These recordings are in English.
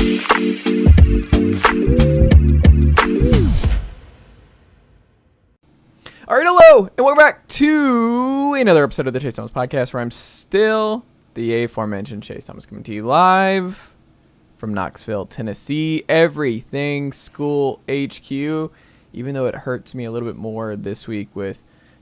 All right, hello, and welcome back to another episode of the Chase Thomas Podcast, where I'm still the aforementioned Chase Thomas, coming to you live from Knoxville, Tennessee. Everything School HQ, even though it hurts me a little bit more this week with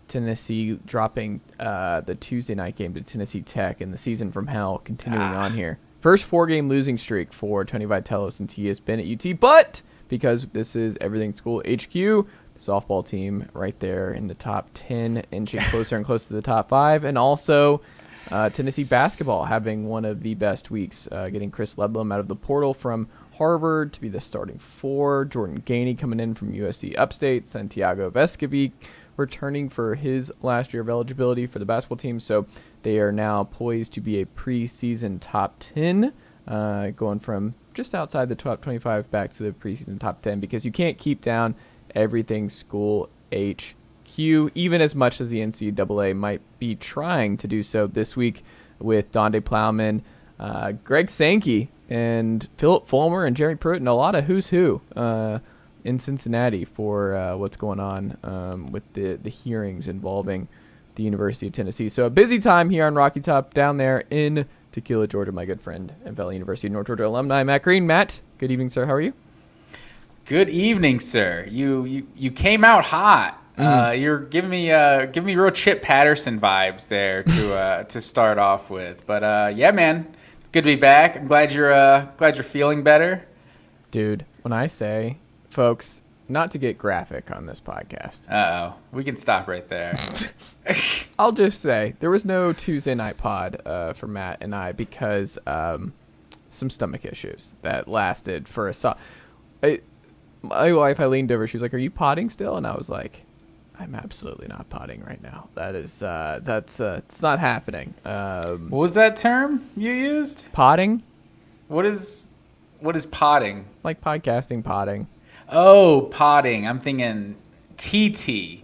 Tennessee dropping the Tuesday night game to Tennessee Tech and the season from hell continuing on here. First 4-game losing streak for Tony Vitellos and T.S. Bennett UT, but because this is Everything School HQ, softball team right there in the top 10, inching closer and closer to the top 5, and also Tennessee basketball having one of the best weeks, getting Chris Ledlum out of the portal from Harvard to be the starting 4, Jordan Gainey coming in from USC Upstate, Santiago Vescovi returning for his last year of eligibility for the basketball team, so they are now poised to be a preseason top 10, going from just outside the top 25 back to the preseason top 10, because you can't keep down Everything School HQ, even as much as the NCAA might be trying to do so this week with Donde Plowman, Greg Sankey, and Philip Fulmer and Jerry Pruitt, and a lot of who's who in Cincinnati for what's going on with the hearings involving the University of Tennessee. So a busy time here on Rocky Top down there in Tequila, Georgia. My good friend and fellow University of North Georgia alumni, Matt Green. Matt, good evening, sir. How are you? Good evening, sir. You came out hot. You're giving me real Chip Patterson vibes there to start off with. But yeah, man, it's good to be back. I'm glad you're feeling better, dude. When I say, folks, not to get graphic on this podcast. We can stop right there. I'll just say there was no Tuesday night pod for Matt and I because some stomach issues that lasted for my wife, I leaned over. She was like, "Are you potting still?" And I was like, "I'm absolutely not potting right now. That is, it's not happening." What was that term you used? Potting. What is potting? Like podcasting, potting. Oh, potting. I'm thinking TT.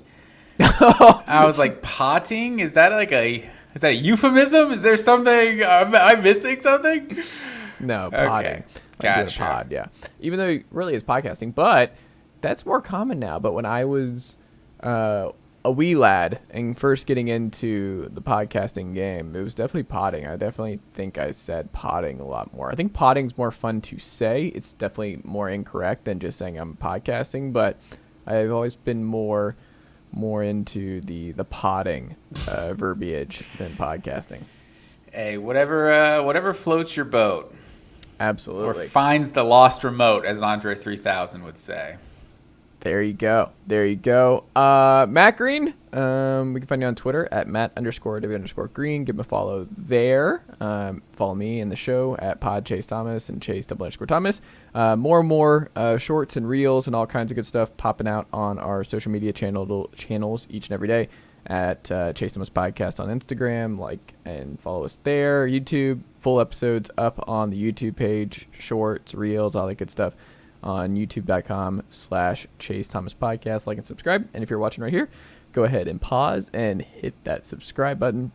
I was like, potting? Is that a euphemism? Is there something? Am I missing something? No, potting. Okay. Gotcha. Pod, yeah. Even though it really is podcasting, but that's more common now. But when I was a wee lad and first getting into the podcasting game, it was definitely potting. I definitely think I said potting a lot more. I think potting's more fun to say. It's definitely more incorrect than just saying I'm podcasting, but I've always been more into the potting verbiage than podcasting. Hey, whatever floats your boat. Absolutely. Or finds the lost remote, as Andre 3000 would say. There you go. Matt Green, we can find you on Twitter at Matt_W_Green. Give him a follow there. Follow me in the show at Pod Chase Thomas and Chase_Thomas. More and more shorts and reels and all kinds of good stuff popping out on our social media channels each and every day at Chase Thomas Podcast on Instagram. And follow us there. YouTube, full episodes up on the YouTube page, shorts, reels, all that good stuff on youtube.com/Chase Thomas Podcast. Like and subscribe. And if you're watching right here, go ahead and pause and hit that subscribe button,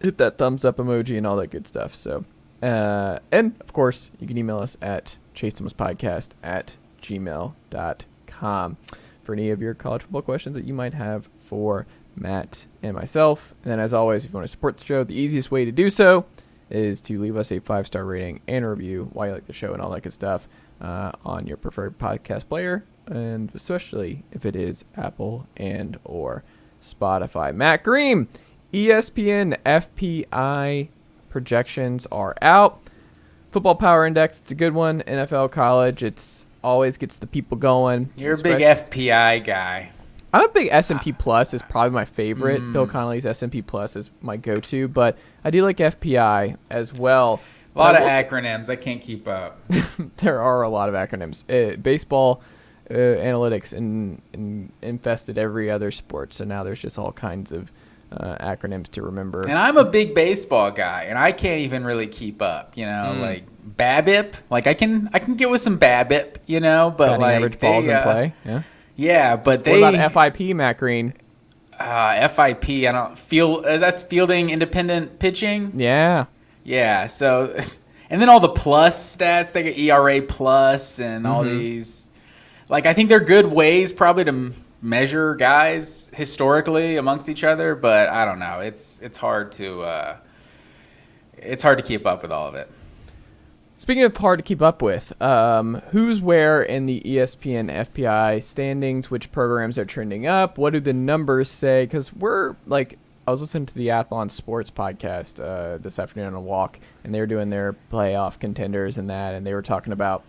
hit that thumbs up emoji and all that good stuff. So, and of course, you can email us at chasethomaspodcast@gmail.com for any of your college football questions that you might have for Matt and myself. And then, as always, if you want to support the show, the easiest way to do so is to leave us a 5-star rating and a review why you like the show and all that good stuff on your preferred podcast player, and especially if it is Apple and or Spotify. Matt Green, ESPN FPI projections are out. Football Power Index, it's a good one. NFL, college, it's always gets the people going. You're a big FPI guy. I'm a big S&P Plus is probably my favorite. Bill Connolly's S&P Plus is my go-to, but I do like FPI as well. A lot of acronyms. I can't keep up. There are a lot of acronyms. Baseball analytics infested every other sport, so now there's just all kinds of acronyms to remember. And I'm a big baseball guy, and I can't even really keep up. Like BABIP. Like I can get with some BABIP. But batting like average balls in play. Yeah. Yeah, but they. What about FIP, Matt Green? FIP. I don't feel that's fielding independent pitching. Yeah. Yeah. So, And then all the plus stats, they get ERA plus and all these. Like, I think they're good ways probably to measure guys historically amongst each other, but I don't know. It's hard to keep up with all of it. Speaking of hard to keep up with, who's where in the ESPN FPI standings? Which programs are trending up? What do the numbers say? Because I was listening to the Athlon Sports podcast this afternoon on a walk, and they were doing their playoff contenders and that, and they were talking about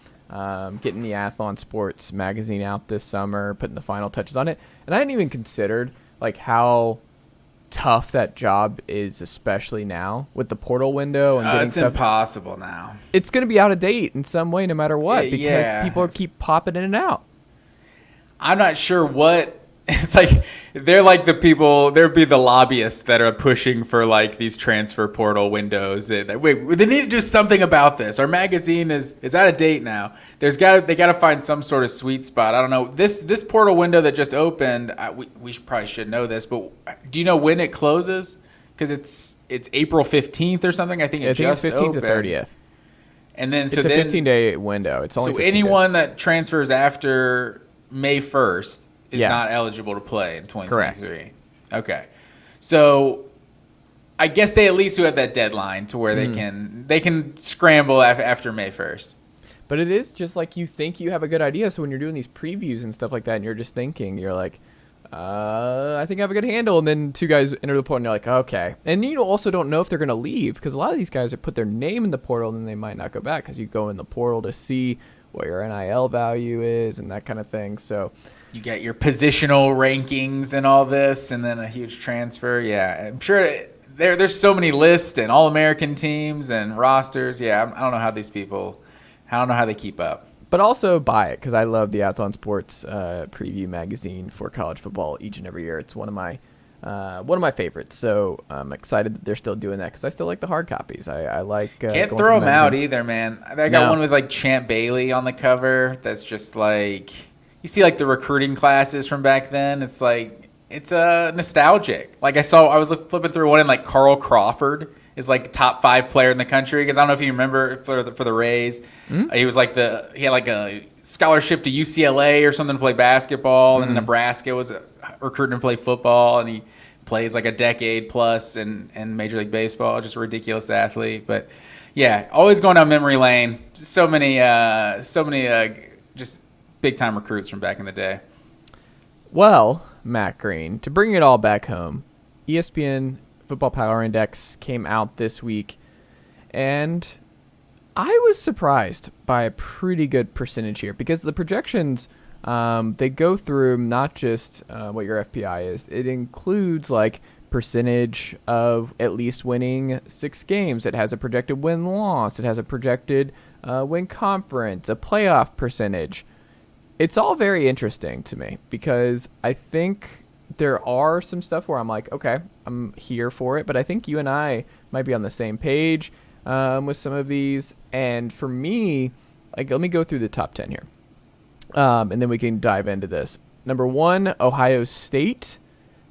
getting the Athlon Sports magazine out this summer, putting the final touches on it. And I hadn't even considered how tough that job is, especially now with the portal window and getting it's stuff. Impossible now. It's going to be out of date in some way no matter what, because people keep popping in and out. I'm not sure what it's like. They're like the people, there'd be the lobbyists that are pushing for these transfer portal windows. Wait, they need to do something about this. Our magazine is out of date now. They got to find some sort of sweet spot. I don't know. This portal window that just opened, we probably should know this, but do you know when it closes? Because it's April 15th or something. I think it's 15th to 30th. And then it's a 15-day window. It's only 15 anyone days. That transfers after May 1st is not eligible to play in 2023. Correct. Okay. So I guess they at least have that deadline to where they can scramble after May 1st. But it is just you think you have a good idea. So when you're doing these previews and stuff like that, and you're just thinking, you're like, I think I have a good handle. And then two guys enter the portal and you're like, okay. And you also don't know if they're going to leave, because a lot of these guys have put their name in the portal and then they might not go back, because you go in the portal to see what your NIL value is and that kind of thing. So you get your positional rankings and all this, and then a huge transfer. Yeah, I'm sure there's so many lists and All-American teams and rosters. Yeah, I don't know how these people, I don't know how they keep up. But also buy it, because I love the Athlon Sports preview magazine for college football each and every year. It's one of my favorites. So I'm excited that they're still doing that, because I still like the hard copies. I like can't throw them out either, man. I got one with Champ Bailey on the cover. That's just you see the recruiting classes from back then. It's nostalgic. I was flipping through one, and Carl Crawford is top 5 player in the country, because I don't know if you remember for the Rays. He was he had a scholarship to UCLA or something to play basketball, and Nebraska was recruiting to play football, and he plays a decade plus in Major League Baseball. Just a ridiculous athlete. But yeah, always going down memory lane. Just so many just big time recruits from back in the day. Well, Matt Green, to bring it all back home, ESPN Football Power Index came out this week, and I was surprised by a pretty good percentage here, because the projections, they go through not just what your FPI is. It includes percentage of at least winning 6 games. It has a projected win-loss. It has a projected win conference, a playoff percentage. It's all very interesting to me, because I think there are some stuff where I'm okay, I'm here for it, but I think you and I might be on the same page with some of these. And for me, let me go through the top 10 here, and then we can dive into this. Number 1, Ohio State.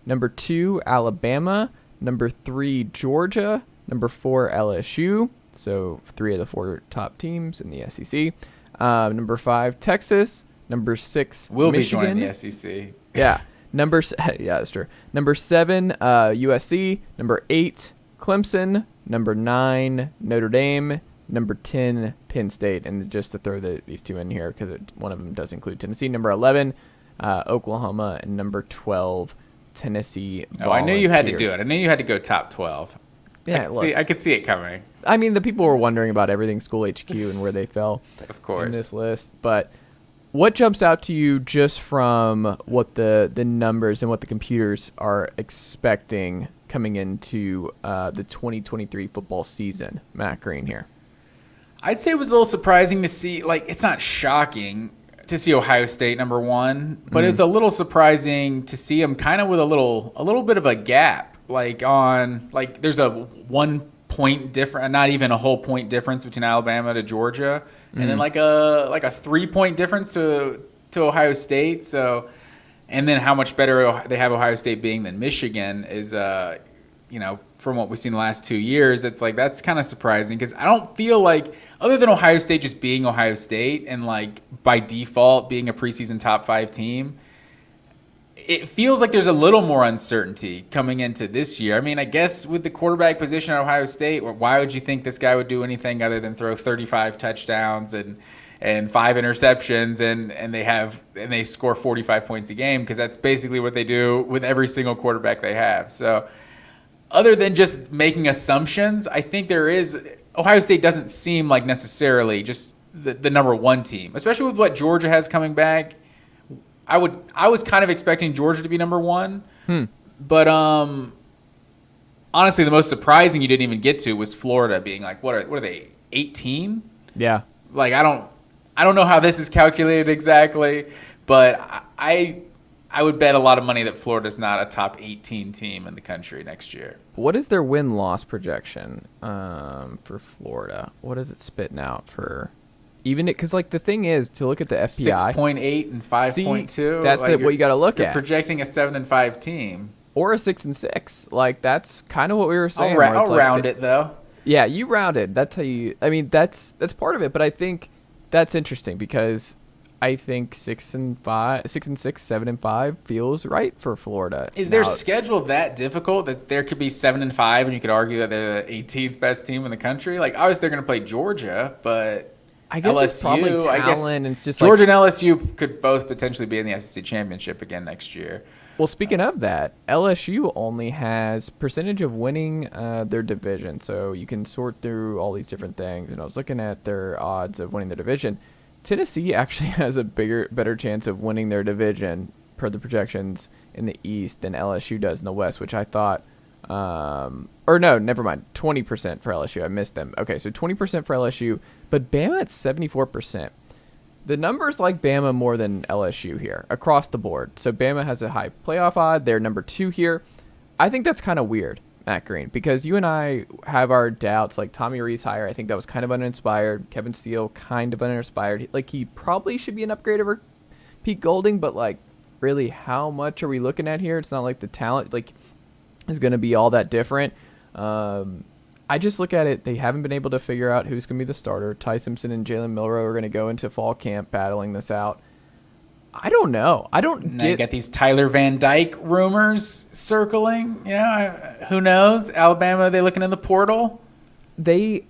Number 2, Alabama. Number 3, Georgia. Number 4, LSU. So 3 of the 4 top teams in the SEC. Number 5, Texas. Number 6, we'll Michigan. Be joining the SEC. Yeah. Yeah, that's true. Number 7, USC. Number 8, Clemson. Number 9, Notre Dame. Number 10, Penn State. And just to throw these 2 in here, because one of them does include Tennessee. Number 11, Oklahoma. And number 12, Tennessee Volunteers. Oh, I knew you had to do it. I knew you had to go top 12. Yeah, I could see it coming. I mean, the people were wondering about everything School HQ and where they fell of course in this list. But what jumps out to you just from what the numbers and what the computers are expecting coming into the 2023 football season? Matt Green here. I'd say it was a little surprising to see, it's not shocking to see Ohio State number 1, but it's a little surprising to see them kind of with a little bit of a gap, there's a 1 point difference, not even a whole point difference between Alabama to Georgia, and then a 3 point difference to Ohio State. So, and then how much better they have Ohio State being than Michigan is from what we've seen the last 2 years, it's like that's kind of surprising because I don't feel like, other than Ohio State just being Ohio State and like by default being a preseason top 5 team, it feels like there's a little more uncertainty coming into this year. I mean, I guess with the quarterback position at Ohio State, why would you think this guy would do anything other than throw 35 touchdowns and 5 interceptions and they score 45 points a game? Because that's basically what they do with every single quarterback they have. So other than just making assumptions, I think Ohio State doesn't seem like necessarily just the number 1 team, especially with what Georgia has coming back. I was kind of expecting Georgia to be number 1, but honestly, the most surprising you didn't even get to was Florida being like, what are they, 18? Yeah. Like I don't know how this is calculated exactly, but I would bet a lot of money that Florida's not a top 18 team in the country next year. What is their win-loss projection for Florida? What is it spitting out for? Even because like the thing is to look at the FPI 6.8 and 5.2. That's like what you got to look you're at. Projecting a 7-5 team or a 6-6. Like that's kind of what we were saying. I'll round it though. Yeah, you rounded. That's how you. I mean, that's part of it. But I think that's interesting because I think 6-6, 7-5 feels right for Florida. Is their schedule that difficult that there could be 7-5 and you could argue that they're the 18th best team in the country? Like obviously they're going to play Georgia, but I guess LSU, it's probably talent. It's just Georgia and LSU could both potentially be in the SEC championship again next year. Well, speaking of that, LSU only has percentage of winning their division, so you can sort through all these different things. And I was looking at their odds of winning their division. Tennessee actually has a better chance of winning their division per the projections in the East than LSU does in the West, which I thought. Or no, never mind. 20% for LSU. I missed them. Okay, so 20% for LSU, but Bama at 74%. The numbers like Bama more than LSU here across the board. So Bama has a high playoff odd. They're number 2 here. I think that's kind of weird, Matt Green, because you and I have our doubts. Like Tommy Rees hire, I think that was kind of uninspired. Kevin Steele, kind of uninspired. Like he probably should be an upgrade over Pete Golding, but like really how much are we looking at here? It's not like the talent like is going to be all that different. I just look at it. They haven't been able to figure out who's going to be the starter. Ty Simpson and Jalen Milroe are going to go into fall camp battling this out. I don't know. You got these Tyler Van Dyke rumors circling. Who knows? Alabama, they looking in the portal? Isn't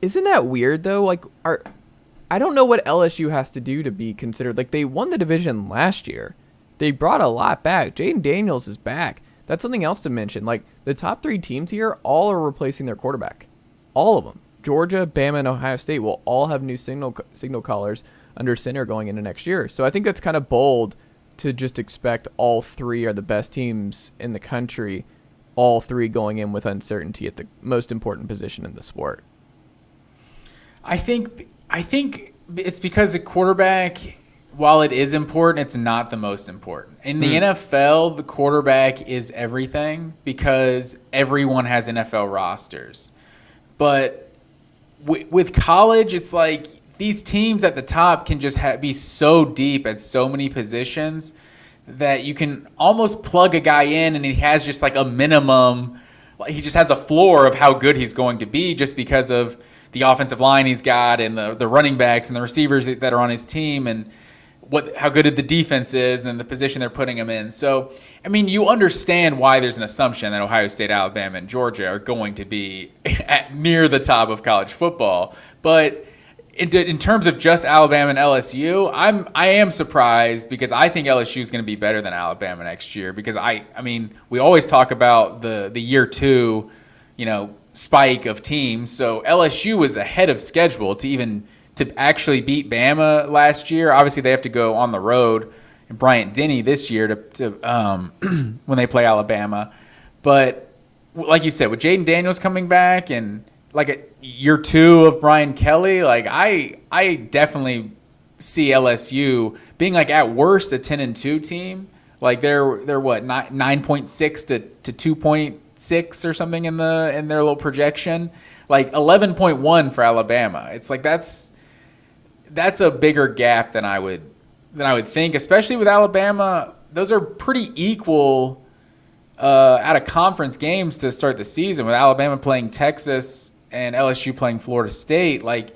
that weird though? Like, I don't know what LSU has to do to be considered. Like, they won the division last year. They brought a lot back. Jaden Daniels is back. That's something else to mention. Like, the top 3 teams here all are replacing their quarterback. All of them. Georgia, Bama, and Ohio State will all have new signal callers under center going into next year. So I think that's kind of bold to just expect all 3 are the best teams in the country, all 3 going in with uncertainty at the most important position in the sport. I think it's because the quarterback, while it is important, it's not the most important. In the NFL, the quarterback is everything because everyone has NFL rosters. But with college, it's like these teams at the top can just be so deep at so many positions that you can almost plug a guy in and he has just like a minimum. He just has a floor of how good he's going to be just because of the offensive line he's got and the running backs and the receivers that are on his team and how good the defense is and the position they're putting him in. So, I mean, you understand why there's an assumption that Ohio State, Alabama, and Georgia are going to be near the top of college football. But in terms of just Alabama and LSU, I am surprised because I think LSU is going to be better than Alabama next year because I mean, we always talk about the year 2, spike of teams. So LSU was ahead of schedule to actually beat Bama last year. Obviously, they have to go on the road in Bryant-Denny this year to when they play Alabama. But like you said, with Jaden Daniels coming back and like year 2 of Brian Kelly, like I definitely see LSU being like at worst a 10-2 team. Like they're what 9.6 to 2.6 or something in their little projection. Like 11.1 for Alabama. It's like that's a bigger gap than I would think, especially with Alabama. Those are pretty equal out of conference games to start the season with Alabama playing Texas and LSU playing Florida State. Like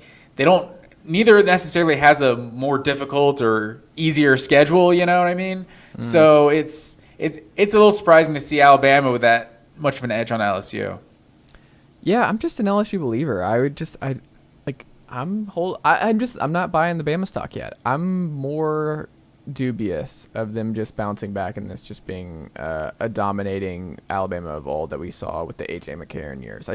neither necessarily has a more difficult or easier schedule. You know what I mean? So it's a little surprising to see Alabama with that much of an edge on LSU. Yeah, I'm just an LSU believer. I'm not buying the Bama stock yet. I'm more dubious of them just bouncing back and this just being a dominating Alabama of old that we saw with the A.J. McCarron years.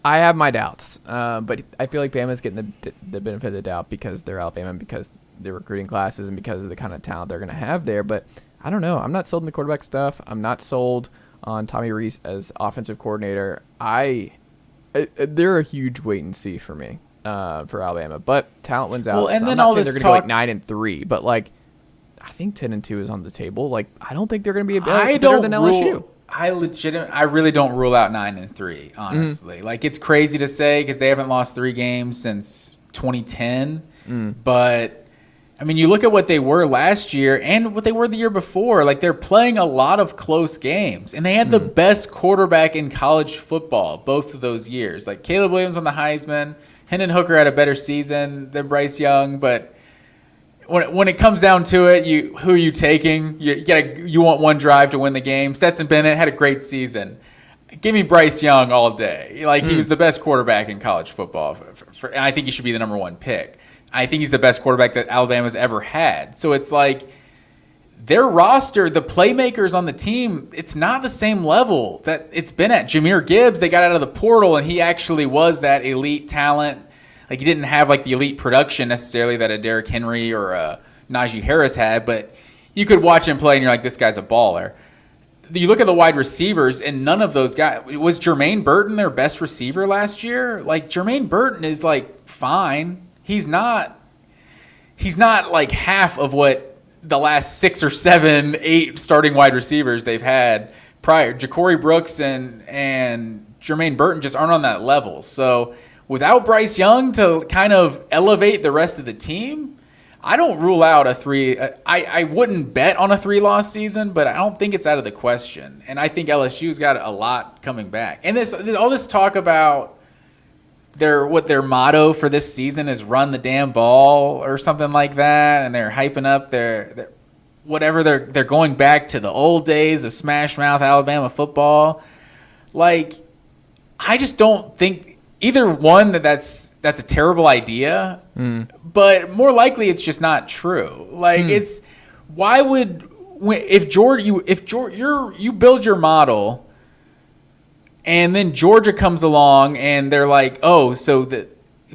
I have my doubts, but I feel like Bama's getting the benefit of the doubt because they're Alabama and because they're recruiting classes and because of the kind of talent they're going to have there. But I don't know. I'm not sold on the quarterback stuff. I'm not sold on Tommy Rees as offensive coordinator. They're a huge wait and see for me for Alabama, but talent wins out. Well, and so then I'm not all saying this they're going to go like 9-3, but like I think 10-2 is on the table. Like I don't think they're going to be better than LSU. I really don't rule out 9-3. Honestly, like it's crazy to say because they haven't lost 3 games since 2010. But I mean, you look at what they were last year and what they were the year before. Like they're playing a lot of close games, and they had the best quarterback in college football both of those years. Like Caleb Williams won the Heisman. Hendon Hooker had a better season than Bryce Young, but when it comes down to it, who are you taking? You want one drive to win the game. Stetson Bennett had a great season. Give me Bryce Young all day. Like he was the best quarterback in college football, and I think he should be the number 1 pick. I think he's the best quarterback that Alabama's ever had. So it's like their roster, the playmakers on the team, it's not the same level that it's been at. Jahmyr Gibbs, they got out of the portal, and he actually was that elite talent. Like he didn't have like the elite production necessarily that a Derrick Henry or a Najee Harris had, but you could watch him play and you're like, this guy's a baller. You look at the wide receivers, and none of those guys was Jermaine Burton their best receiver last year. Like Jermaine Burton is like fine. He's not like half of what the last 6 or 7, 8 starting wide receivers they've had prior. Ja'Cory Brooks and Jermaine Burton just aren't on that level. So without Bryce Young to kind of elevate the rest of the team, I don't rule out a 3. I wouldn't bet on a 3-loss season, but I don't think it's out of the question. And I think LSU's got a lot coming back. And all this talk about what their motto for this season is run the damn ball or something like that, and they're hyping up their whatever they're going back to the old days of smash mouth Alabama football. Like I just don't think either one that's a terrible idea, but more likely it's just not true. Like it's why would if you build your model. And then Georgia comes along and they're like, oh, so the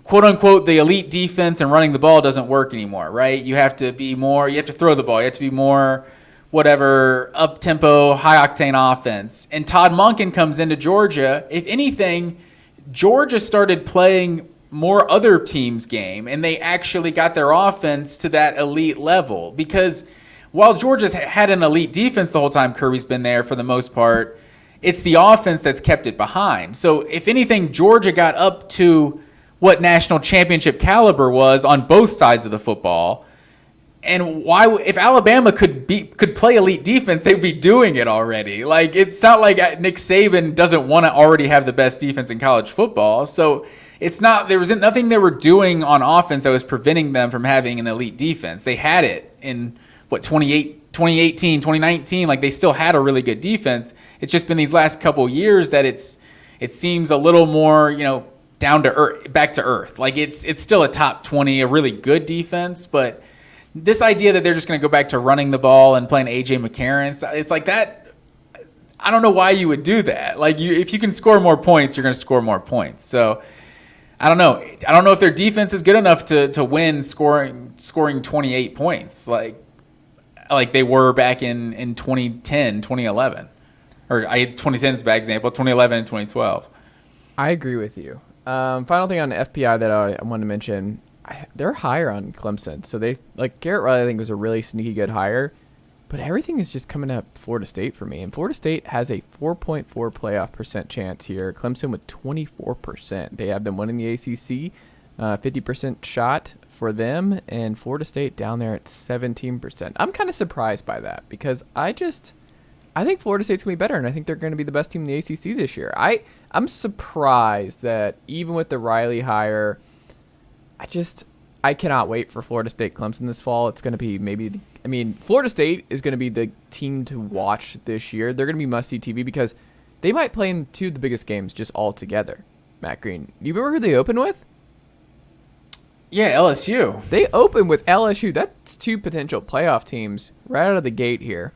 quote unquote, the elite defense and running the ball doesn't work anymore, right? You have to throw the ball. You have to be more whatever up tempo, high octane offense. And Todd Monken comes into Georgia. If anything, Georgia started playing more other teams' game and they actually got their offense to that elite level. Because while Georgia's had an elite defense the whole time Kirby's been there for the most part, it's the offense that's kept it behind. So if anything, Georgia got up to what national championship caliber was on both sides of the football. And if Alabama could play elite defense, they'd be doing it already. Like it's not like Nick Saban doesn't want to already have the best defense in college football. So there was nothing they were doing on offense that was preventing them from having an elite defense. They had it in 2018, 2019, like they still had a really good defense. It's just been these last couple years that it seems a little more, down to earth, back to earth. Like it's still a top 20, a really good defense, but this idea that they're just going to go back to running the ball and playing A.J. McCarron, it's like that. I don't know why you would do that. Like if you can score more points, you're going to score more points. So I don't know. I don't know if their defense is good enough to win scoring 28 points. Like they were back in 2010, 2011. Or 2010 is a bad example, 2011 and 2012. I agree with you. Final thing on FPI that I wanted to mention, they're higher on Clemson. So Garrett Riley I think was a really sneaky good hire, but everything is just coming up Florida State for me. And Florida State has a 4.4 playoff percent chance here. Clemson with 24%. They have been winning the ACC, 50% shot for them, and Florida State down there at 17%. I'm kind of surprised by that because I I think Florida State's going to be better, and I think they're going to be the best team in the ACC this year. I'm surprised that even with the Riley hire, I cannot wait for Florida State Clemson this fall. It's going to be Florida State is going to be the team to watch this year. They're going to be must-see TV because they might play in two of the biggest games just all together. Matt Green, do you remember who they opened with? Yeah, LSU. They opened with LSU. That's two potential playoff teams right out of the gate here.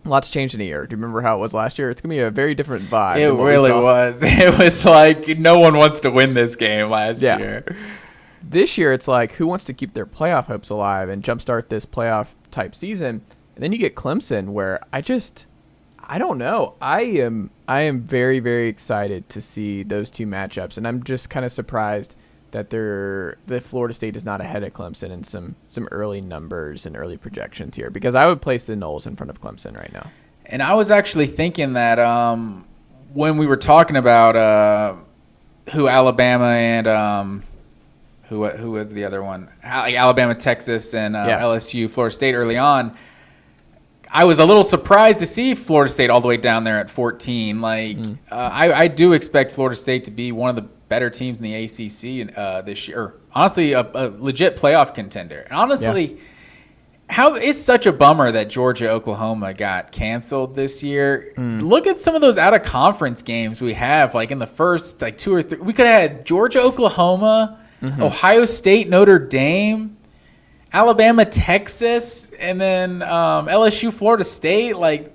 Lots changed in a year. Do you remember how it was last year? It's going to be a very different vibe. It really was. It was like no one wants to win this game last year. This year, it's like who wants to keep their playoff hopes alive and jumpstart this playoff type season? And then you get Clemson, where I don't know. I am very, very excited to see those two matchups, and I'm just kind of surprised that Florida State is not ahead of Clemson in some early numbers and early projections here, because I would place the Noles in front of Clemson right now. And I was actually thinking that when we were talking about who Alabama and who was the other one, like Alabama, Texas, and LSU, Florida State early on, I was a little surprised to see Florida State all the way down there at 14. I do expect Florida State to be one of the better teams in the ACC this year. Or, honestly, a legit playoff contender. And honestly, how it's such a bummer that Georgia, Oklahoma got canceled this year. Look at some of those out of conference games we have. Like in the first 2 or 3, we could have had Georgia, Oklahoma, Ohio State, Notre Dame, Alabama, Texas, and then LSU, Florida State. Like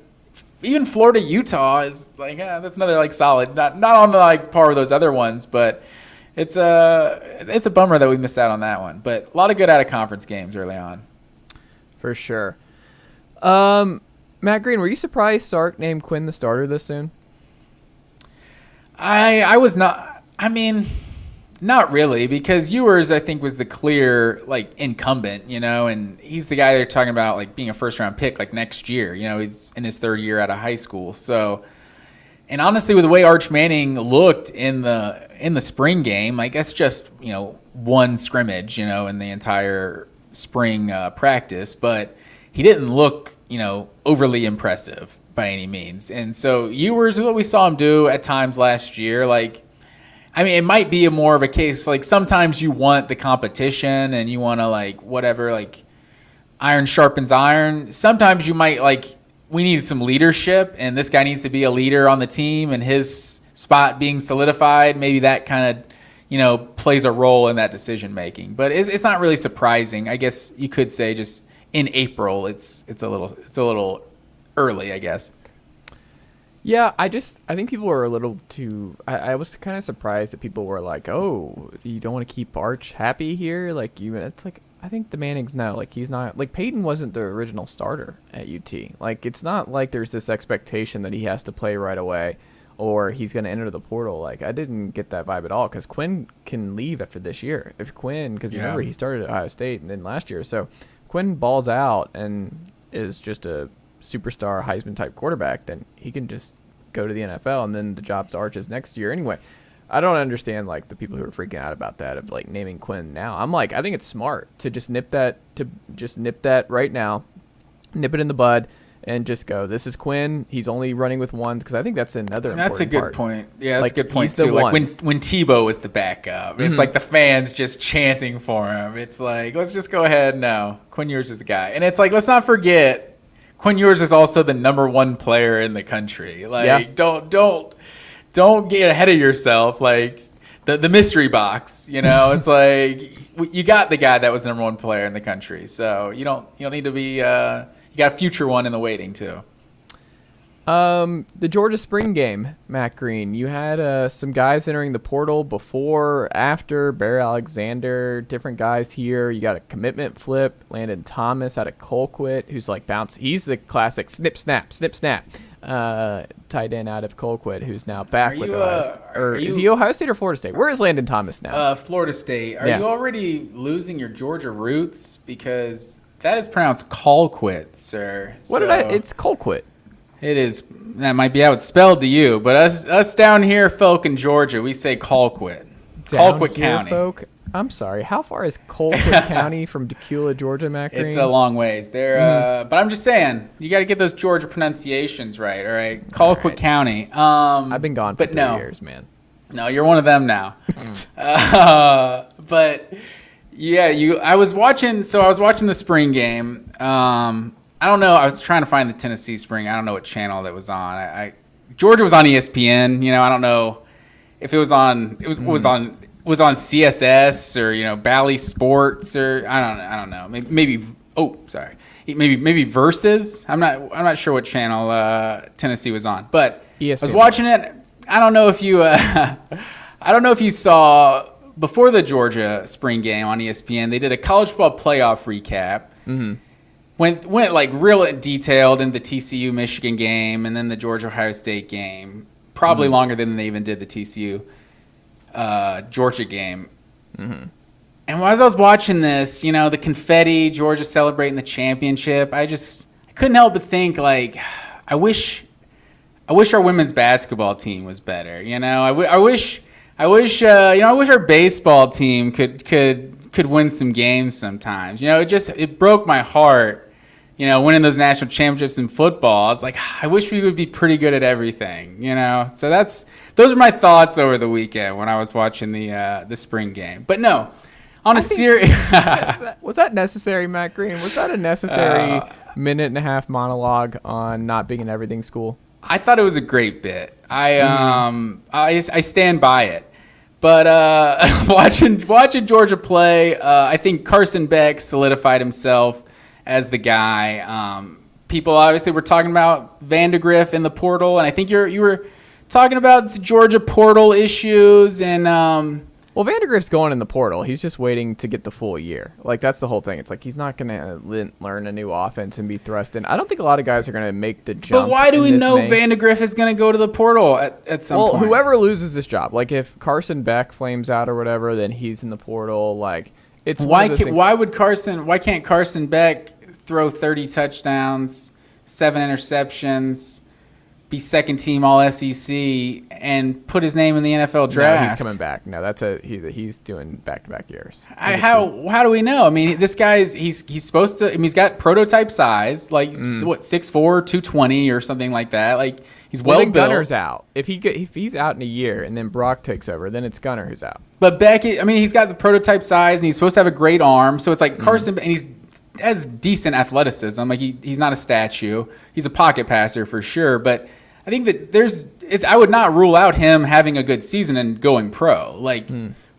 even Florida, Utah is that's another solid. Not on the par with those other ones, but it's a bummer that we missed out on that one. But a lot of good out of conference games early on. For sure. Matt Green, were you surprised Sark named Quinn the starter this soon? I was not. I mean, not really, because Ewers, I think, was the clear incumbent, and he's the guy they're talking about being a first round pick next year. He's in his third year out of high school. So, and honestly, with the way Arch Manning looked in the spring game, that's just one scrimmage, in the entire spring practice, but he didn't look overly impressive by any means. And so Ewers, what we saw him do at times last year, it might be more of a case sometimes you want the competition and you want to iron sharpens iron. Sometimes you might we need some leadership, and this guy needs to be a leader on the team, and his spot being solidified, maybe that kind of plays a role in that decision making. But it's not really surprising. I guess you could say just in April it's a little early, I guess. Yeah, I think people were a little too. I was kind of surprised that people were like, "Oh, you don't want to keep Arch happy here." It's I think the Mannings know, he's not Peyton wasn't the original starter at UT. It's not like there's this expectation that he has to play right away, or he's going to enter the portal. I didn't get that vibe at all, because Quinn can leave after this year. Because remember, he started at Ohio State and then last year. So Quinn balls out and is just a superstar Heisman type quarterback, then he can just go to the NFL, and then the job's Arch's next year anyway. I don't understand the people who are freaking out about that of naming Quinn now. I'm I think it's smart to just nip that right now, nip it in the bud, and just go, this is Quinn. He's only running with ones, because I think that's another important That's a good part. Point. Yeah, that's a good point too. When Tebow was the backup, it's the fans just chanting for him. It's let's just go ahead now. Quinn Ewers is the guy, and it's let's not forget, Quinn Ewers is also the number one player in the country. Don't get ahead of yourself. The mystery box, it's you got the guy that was the number one player in the country, so you don't need to be. You got a future one in the waiting too. The Georgia Spring Game, Matt Green. You had some guys entering the portal before, after. Bear Alexander, different guys here. You got a commitment flip. Landon Thomas out of Colquitt, who's bounce. He's the classic snip snap tight end out of Colquitt, who's now back with Ohio State. Is he Ohio State or Florida State? Where is Landon Thomas now? Florida State. Are you already losing your Georgia roots? Because that is pronounced Colquitt, sir. It's Colquitt. It is. That might be how it's spelled to you, but us down here folk in Georgia, we say Colquitt. Colquitt County. Folk, I'm sorry. How far is Colquitt County from Tequila, Georgia, Matt Green? It's a long ways. But I'm just saying, you got to get those Georgia pronunciations right. All right, Colquitt County. I've been gone for 3 years, man. No, you're one of them now. But yeah, I was watching the spring game. I don't know. I was trying to find the Tennessee spring. I don't know what channel that was on. Georgia was on ESPN. I don't know if it was on. It was on CSS or Bally Sports or I don't know. Maybe maybe Versus. I'm not sure what channel Tennessee was on, but ESPN. I was watching it. I don't know if you saw before the Georgia spring game on ESPN. They did a college football playoff recap. Mm-hmm. Went like real detailed in the TCU Michigan game and then the Georgia Ohio State game. Probably longer than they even did the TCU Georgia game. Mm-hmm. And as I was watching this, the confetti, Georgia celebrating the championship, I couldn't help but think, like, I wish our women's basketball team was better. I wish our baseball team could win some games sometimes. It broke my heart. Winning those national championships in football. I was like, I wish we would be pretty good at everything, So those are my thoughts over the weekend when I was watching the spring game. But no, on a serious... Was that necessary, Matt Green? Was that a necessary minute and a half monologue on not being an everything school? I thought it was a great bit. I stand by it. But watching Georgia play, I think Carson Beck solidified himself as the guy. People obviously were talking about Vandegrift in the portal, and I think you were talking about Georgia portal issues. And well, Vandegrift's going in the portal. He's just waiting to get the full year. Like, that's the whole thing. It's like he's not going to learn a new offense and be thrust in. I don't think a lot of guys are going to make the jump. But why do we know Vandegrift is going to go to the portal at some point? Well, whoever loses this job, like if Carson Beck flames out or whatever, then he's in the portal. Like, it's why can't Carson Beck throw 30 touchdowns, 7 interceptions, be second team all SEC, and put his name in the NFL draft? No, he's coming back. No, he's doing back-to-back years. How do we know? I mean, this guy's he's supposed to. I mean, he's got prototype size, like 6'4", 220 or something like that. Like he's well built. Gunner's out. If he's out in a year and then Brock takes over, then it's Gunner who's out. But Beck, I mean, he's got the prototype size and he's supposed to have a great arm. So it's like Carson, and he's has decent athleticism. Like he's not a statue. He's a pocket passer for sure. But I think that I would not rule out him having a good season and going pro. Like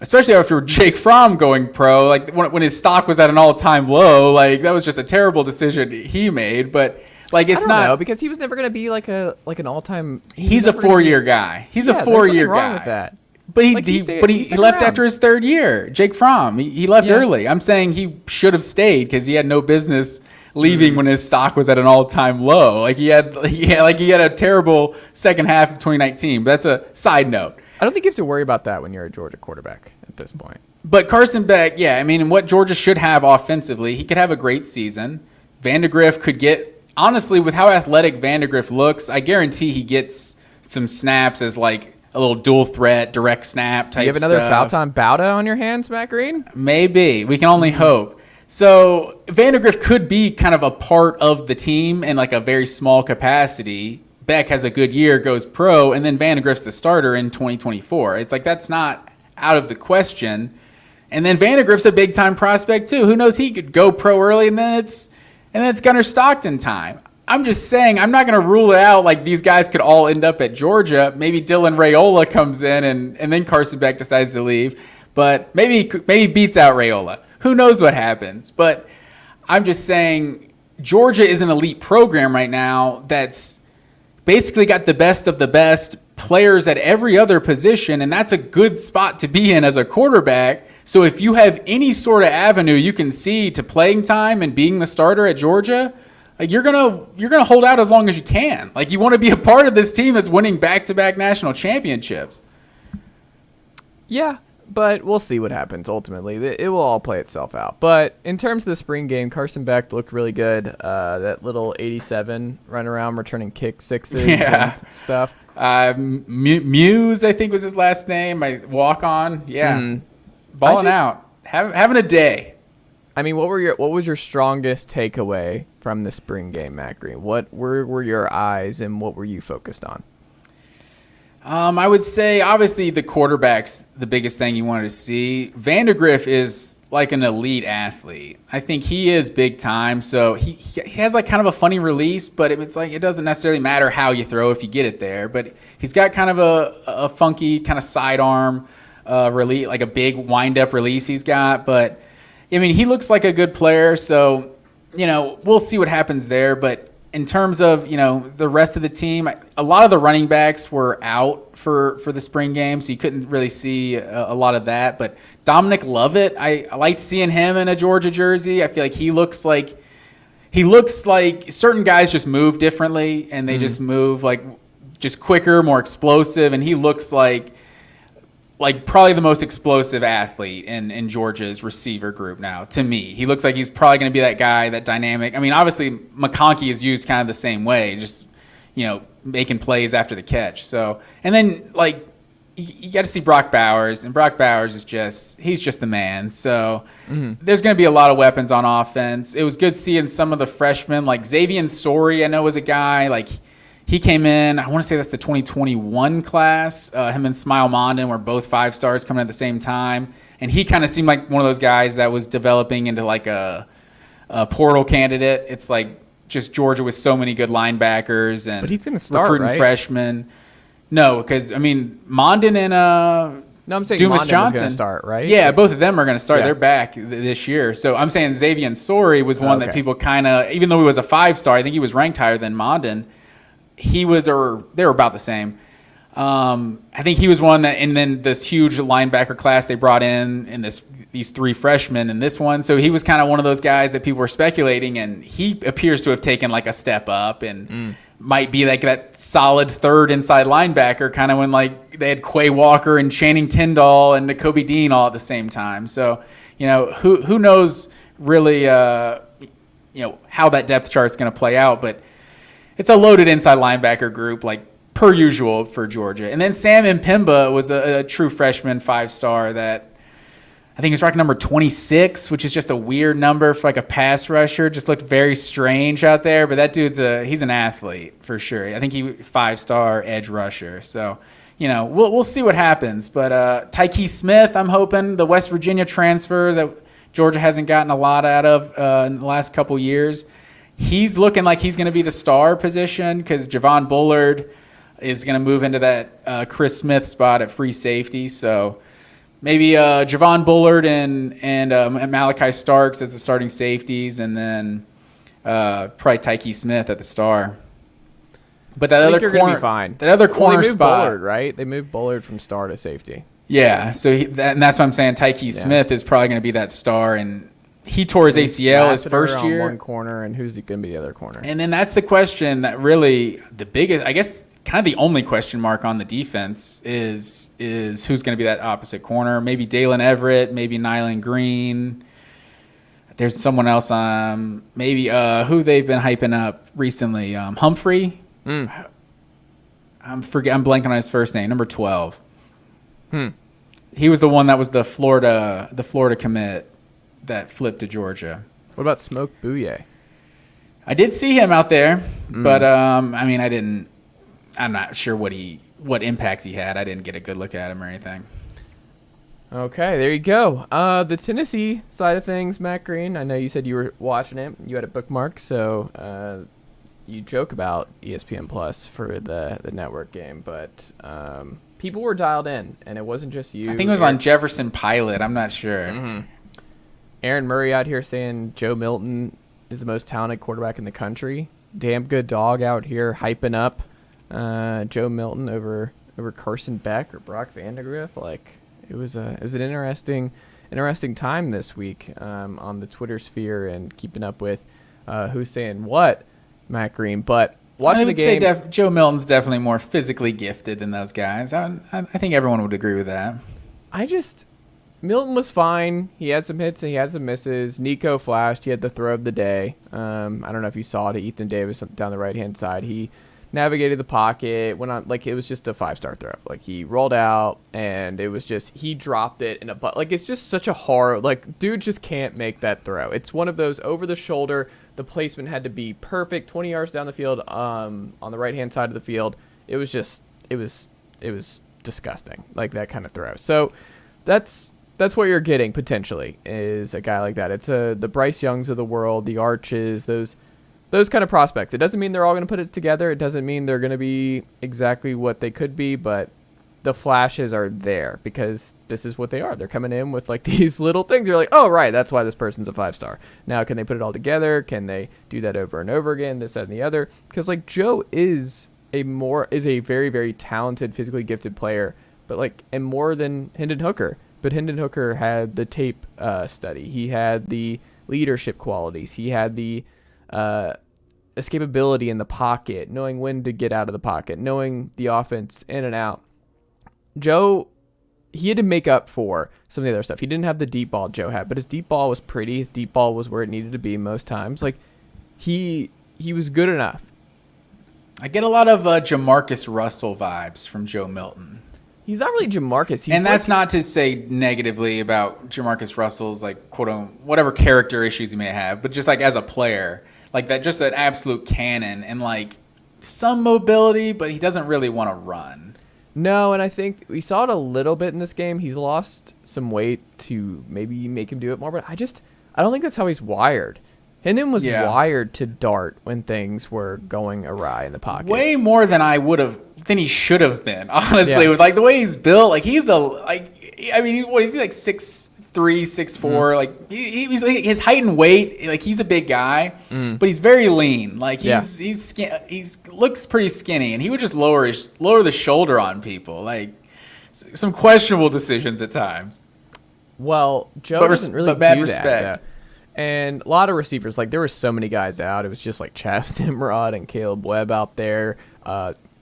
especially after Jake Fromm going pro. Like when his stock was at an all-time low. Like that was just a terrible decision he made. But like it's not because he was never going to be like an all-time. He's a 4-year guy. He's a 4-year guy. Wrong with that. But he left after his 3rd year. Jake Fromm, he left early. I'm saying he should have stayed because he had no business leaving when his stock was at an all-time low. Like he had a terrible second half of 2019. But that's a side note. I don't think you have to worry about that when you're a Georgia quarterback at this point. But Carson Beck, yeah, I mean, what Georgia should have offensively, he could have a great season. Vandegrift could get, honestly, with how athletic Vandegrift looks, I guarantee he gets some snaps as like a little dual threat, direct snap type stuff. You have another foul time Bauta on your hands, Matt Green? Maybe. We can only hope. So Vandegrift could be kind of a part of the team in like a very small capacity. Beck has a good year, goes pro, and then Vandegrift's the starter in 2024. It's like that's not out of the question. And then Vandegrift's a big-time prospect too. Who knows? He could go pro early, and then it's Gunnar Stockton time. I'm just saying, I'm not going to rule it out like these guys could all end up at Georgia. Maybe Dylan Raiola comes in and then Carson Beck decides to leave. But maybe beats out Raiola. Who knows what happens? But I'm just saying Georgia is an elite program right now that's basically got the best of the best players at every other position, and that's a good spot to be in as a quarterback. So if you have any sort of avenue you can see to playing time and being the starter at Georgia, like you're gonna hold out as long as you can. Like you want to be a part of this team that's winning back-to-back national championships. Yeah, but we'll see what happens ultimately. It will all play itself out. But in terms of the spring game, Carson Beck looked really good. That little 87 run around returning kick sixes and stuff. Muse, I think was his last name. I walk on. Yeah. balling out, having a day. I mean, what was your strongest takeaway from the spring game, Matt Green? What were your eyes and what were you focused on? I would say, obviously, the quarterback's the biggest thing you wanted to see. Vandergriff is like an elite athlete. I think he is big time. So he has like kind of a funny release, but it's like it doesn't necessarily matter how you throw if you get it there. But he's got kind of a funky kind of sidearm release, like a big wind-up release he's got. But, I mean, he looks like a good player. So, we'll see what happens there. But in terms of, the rest of the team, a lot of the running backs were out for the spring game, so you couldn't really see a lot of that. But Dominic Lovett, I liked seeing him in a Georgia jersey. I feel like he looks like certain guys just move differently, and they just move like just quicker, more explosive, and he looks like probably the most explosive athlete in Georgia's receiver group now, to me. He looks like he's probably going to be that guy, that dynamic. I mean, obviously, McConkey is used kind of the same way, just, making plays after the catch. So, and then, you got to see Brock Bowers, and Brock Bowers he's just the man. So, there's going to be a lot of weapons on offense. It was good seeing some of the freshmen, like Xavier Sori, I know was a guy, he came in, I want to say that's the 2021 class. Him and Smile Mondin were both 5 stars coming at the same time. And he kind of seemed like one of those guys that was developing into like a portal candidate. It's like just Georgia with so many good linebackers and but he's gonna start, recruiting right? Freshmen. No, because, I mean, Mondin and no, I'm saying Dumas Mondin Johnson was going to start, right? Yeah, both of them are going to start. Yeah. They're back this year. So I'm saying Xavier Sori was one that Okay. people kind of, even though he was a 5-star, I think he was ranked higher than Mondin. They were about the same. I think he was one that, and then this huge linebacker class they brought in these 3 freshmen in this one. So he was kind of one of those guys that people were speculating, and he appears to have taken like a step up and might be like that solid 3rd inside linebacker, kind of when like they had Quay Walker and Channing Tindall and Nakobe Dean all at the same time. So, who knows really, how that depth chart is going to play out, but it's a loaded inside linebacker group, like per usual for Georgia. And then Sam Mpemba was a true freshman 5-star that I think he's ranked number 26, which is just a weird number for like a pass rusher. Just looked very strange out there. But that dude's he's an athlete for sure. I think he 5-star edge rusher. So, we'll see what happens. But Tyke Smith, I'm hoping, the West Virginia transfer that Georgia hasn't gotten a lot out of in the last couple years. He's looking like he's going to be the star position because Javon Bullard is going to move into that Chris Smith spot at free safety. So maybe Javon Bullard and Malachi Starks as the starting safeties, and then probably Tyke Smith at the star. But that other corner, gonna be fine. That other corner they moved spot, Bullard, right? They moved Bullard from star to safety. Yeah. So and that's what I'm saying. Tyke Smith is probably going to be that star, and he tore his ACL his first on year. One corner, and who's going to be the other corner? And then that's the question that really the biggest, I guess, kind of the only question mark on the defense is who's going to be that opposite corner. Maybe Dalen Everett, maybe Nyland Green. There's someone else, maybe who they've been hyping up recently. Humphrey. I'm blanking on his first name. Number 12. He was the one that was the Florida commit that flipped to Georgia. What about Smoke Bouye? I did see him out there, but I mean, I'm not sure what impact he had. I didn't get a good look at him or anything. Okay, there you go. The Tennessee side of things, Matt Green. I know you said you were watching it. You had a bookmark, so you joke about ESPN Plus for the network game, but people were dialed in, and it wasn't just you. I think it was on Jefferson Pilot. I'm not sure. Aaron Murray out here saying Joe Milton is the most talented quarterback in the country. Damn good dog out here hyping up Joe Milton over Carson Beck or Brock Vandagriff. Like it was an interesting time this week on the Twitter sphere and keeping up with who's saying what, Matt Green. But watching the game, say Joe Milton's definitely more physically gifted than those guys. I think everyone would agree with that. Milton was fine. He had some hits and he had some misses. Nico flashed. He had the throw of the day. I don't know if you saw it to Ethan Davis down the right-hand side. He navigated the pocket, went on, like, it was just a 5-star throw. Like, he rolled out, and it was just, he dropped it in a butt. Like, it's just such a hard, like, dude just can't make that throw. It's one of those over the shoulder. The placement had to be perfect, 20 yards down the field, on the right-hand side of the field. It was just, it was disgusting, like, that kind of throw. So that's what you're getting, potentially, is a guy like that. It's the Bryce Youngs of the world, the Arches, those kind of prospects. It doesn't mean they're all going to put it together. It doesn't mean they're going to be exactly what they could be, but the flashes are there because this is what they are. They're coming in with, like, these little things. You're like, oh, right, that's why this person's a 5-star. Now, can they put it all together? Can they do that over and over again, this, that, and the other? Because, like, Joe is a very, very talented, physically gifted player, but, like, and more than Hendon Hooker. But Hendon Hooker had the tape study. He had the leadership qualities. He had the escapability in the pocket, knowing when to get out of the pocket, knowing the offense in and out. Joe, he had to make up for some of the other stuff. He didn't have the deep ball Joe had, but his deep ball was pretty. His deep ball was where it needed to be most times. Like, he was good enough. I get a lot of Jamarcus Russell vibes from Joe Milton. He's not really Jamarcus. And that's not to say negatively about Jamarcus Russell's, like, quote unquote, whatever character issues he may have, but just, like, as a player, like, that, just an absolute cannon and, like, some mobility, but he doesn't really want to run. No, and I think we saw it a little bit in this game. He's lost some weight to maybe make him do it more, but I don't think that's how he's wired. Hendon was wired to dart when things were going awry in the pocket. Way more than he should have been, honestly, with, like, the way he's built. Like, he's what is he, like, 6'3", 6'4"? Like, he's like, his height and weight, like, he's a big guy, but he's very lean. Like, he's looks pretty skinny, and he would just lower the shoulder on people. Like, some questionable decisions at times. Well, Joe doesn't really bad do respect. that. And a lot of receivers, like, there were so many guys out. It was just like Chaz Nimrod and Caleb Webb out there.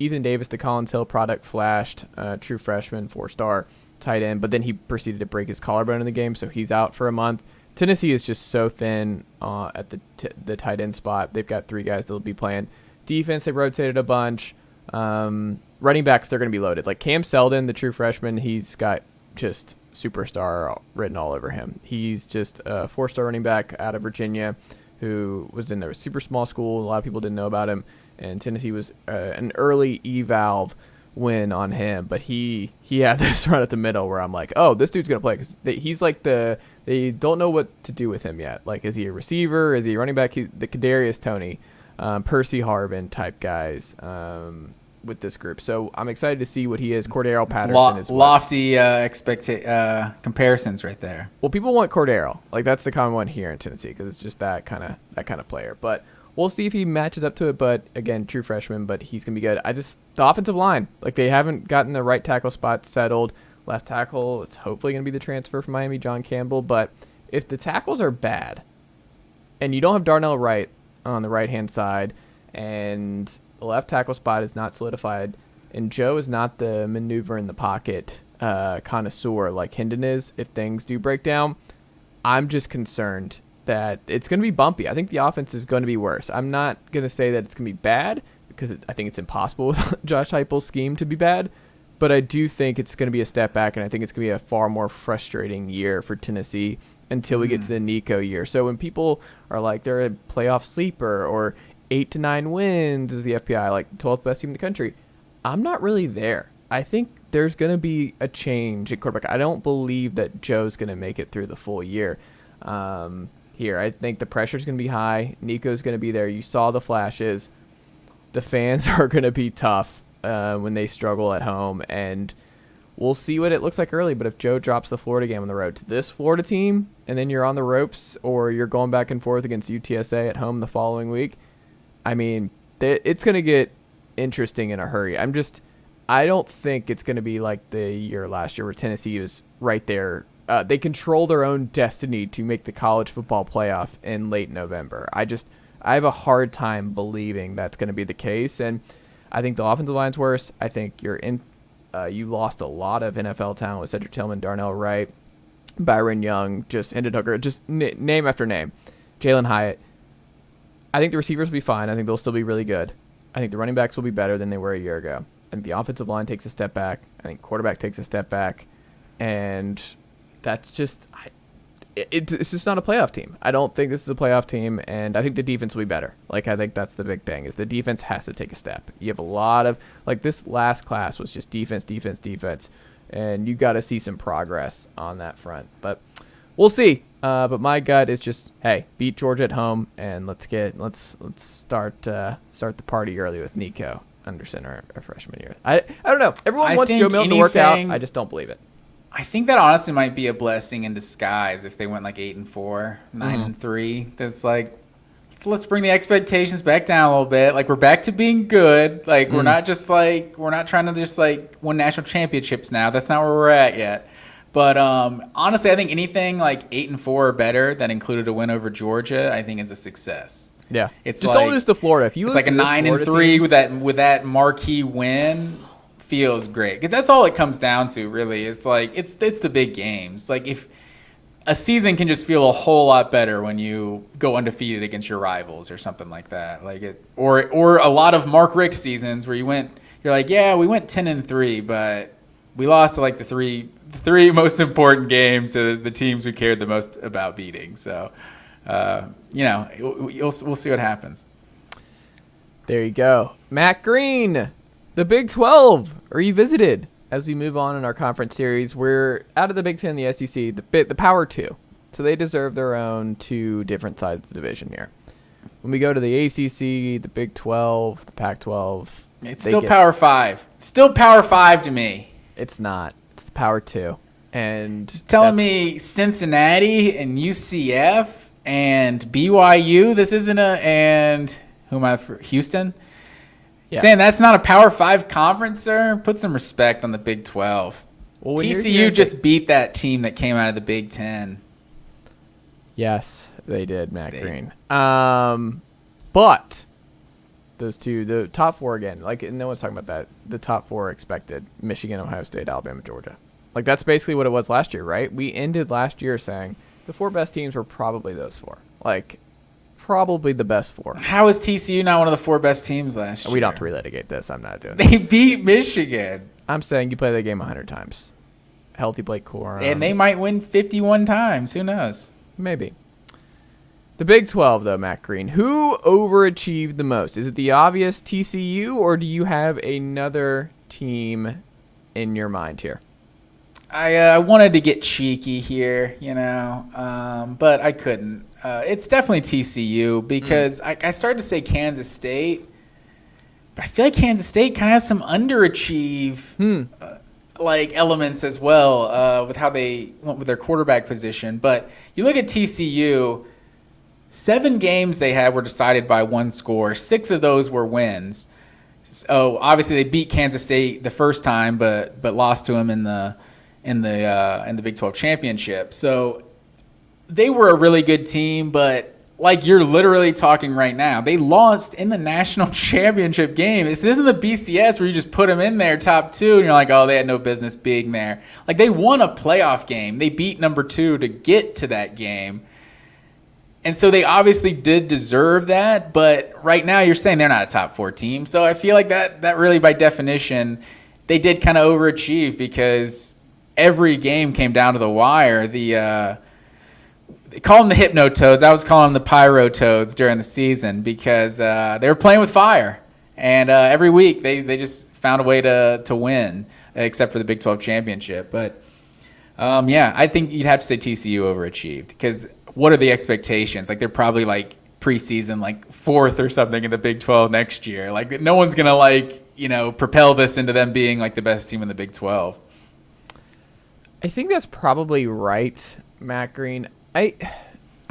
Ethan Davis, the Collins Hill product, flashed. True freshman, 4-star tight end. But then he proceeded to break his collarbone in the game, so he's out for a month. Tennessee is just so thin at the tight end spot. They've got 3 guys that will be playing. Defense, they rotated a bunch. Running backs, they're going to be loaded. Like Cam Seldon, the true freshman, he's got just superstar written all over him. He's just a 4-star running back out of Virginia who was in a super small school. A lot of people didn't know about him, and Tennessee was an early eval win on him. But he had this run at the middle where I'm like, oh, this dude's going to play, because he's like they don't know what to do with him yet. Like, is he a receiver? Is he a running back? The Kadarius Toney, Percy Harvin type guys with this group. So I'm excited to see what he is. Cordero Patterson is lofty comparisons right there. Well, people want Cordero. Like, that's the common one here in Tennessee because it's just that kind of player. But we'll see if he matches up to it. But again, true freshman, but he's gonna be good. The offensive line, like, they haven't gotten the right tackle spot settled. Left tackle, it's hopefully gonna be the transfer from Miami, John Campbell. But if the tackles are bad, and you don't have Darnell Wright on the right hand side, and the left tackle spot is not solidified, and Joe is not the maneuver in the pocket connoisseur like Hendon is, if things do break down, I'm just concerned that it's going to be bumpy. I think the offense is going to be worse. I'm not going to say that it's going to be bad, because I think it's impossible with Josh Heupel's scheme to be bad, but I do think it's going to be a step back, and I think it's going to be a far more frustrating year for Tennessee until we get to the Nico year. So when people are like they're a playoff sleeper or 8 to 9 wins is the FPI, like 12th best team in the country, I'm not really there. I think there's going to be a change at quarterback. I don't believe that Joe's going to make it through the full year here. I think the pressure's going to be high. Nico's going to be there. You saw the flashes. The fans are going to be tough when they struggle at home, and we'll see what it looks like early. But if Joe drops the Florida game on the road to this Florida team, and then you're on the ropes, or you're going back and forth against UTSA at home the following week, I mean, it's going to get interesting in a hurry. I don't think it's going to be like the year last year where Tennessee was right there. They control their own destiny to make the college football playoff in late November. I have a hard time believing that's going to be the case, and I think the offensive line's worse. I think you lost a lot of NFL talent with Cedric Tillman, Darnell Wright, Byron Young, just Hendon Hooker, just name after name, Jalen Hyatt. I think the receivers will be fine. I think they'll still be really good. I think the running backs will be better than they were a year ago. I think the offensive line takes a step back. I think quarterback takes a step back. And that's just it's just not a playoff team. I don't think this is a playoff team, and I think the defense will be better. Like, I think that's the big thing, is the defense has to take a step. You have a lot of, like, this last class was just defense, and you got to see some progress on that front. But we'll see. But my gut is just, hey, beat Georgia at home, and let's start the party early with Nico under center our freshman year. I don't know. Everyone wants Joe Milton to work out. I just don't believe it. I think that honestly might be a blessing in disguise if they went like 8-4, 9-3. That's like, let's bring the expectations back down a little bit. Like, we're back to being good. Like, we're not trying to just like win national championships now. That's not where we're at yet. But honestly, I think anything like 8-4 or better that included a win over Georgia, I think is a success. Yeah, it's just like, don't lose to Florida. If you it's lose like a to 9-3 with that marquee win. Feels great, because that's all it comes down to, really. It's like it's the big games. Like, if a season can just feel a whole lot better when you go undefeated against your rivals or something like that. Like it, or a lot of Mark Richt seasons where you're like, yeah, we went 10-3, but we lost to like the three most important games to the teams we cared the most about beating. So, we'll see what happens. There you go, Matt Green. The Big 12 revisited as we move on in our conference series. We're out of the Big 10 and the SEC, the Power 2. So they deserve their own two different sides of the division here. When we go to the ACC, the Big 12, the Pac-12. It's still Power 5. Still Power 5 to me. It's not. It's the Power 2. And telling me Cincinnati and UCF and BYU, this isn't and who am I for? Houston? Yeah. Saying that's not a Power 5 conference, sir? Put some respect on the Big 12. Well, TCU just beat that team that came out of the Big 10. Yes, they did, Matt Green. But those two, the top four again, like, no one's talking about that. The top four expected: Michigan, Ohio State, Alabama, Georgia. Like, that's basically what it was last year, right? We ended last year saying the four best teams were probably those four. Like, probably the best four. How is TCU not one of the four best teams last year? We don't have to relitigate this. I'm not doing it. They beat Michigan. I'm saying you play the game 100 times. Healthy Blake Corum. And they might win 51 times. Who knows? Maybe. The Big 12, though, Matt Green. Who overachieved the most? Is it the obvious TCU, or do you have another team in your mind here? I wanted to get cheeky here, but I couldn't. It's definitely TCU because I started to say Kansas State, but I feel like Kansas State kind of has some underachieve like elements as well with how they went with their quarterback position. But you look at TCU, 7 games they had were decided by one score. 6 of those were wins. So obviously they beat Kansas State the first time, but lost to them in the Big 12 championship. So they were a really good team, but like you're literally talking right now, they lost in the national championship game. This isn't the BCS where you just put them in there top 2 and you're like, oh, they had no business being there. Like, they won a playoff game. They beat number 2 to get to that game. And so they obviously did deserve that, but right now you're saying they're not a top 4 team. So I feel like that really by definition, they did kind of overachieve because every game came down to the wire. They call them the Hypno Toads. I was calling them the Pyro Toads during the season because they were playing with fire. And every week they just found a way to win, except for the Big 12 championship. But, I think you'd have to say TCU overachieved because what are the expectations? Like, they're probably like preseason, like 4th or something in the Big 12 next year. Like, no one's going to propel this into them being like the best team in the Big 12. I think that's probably right, Matt Green. I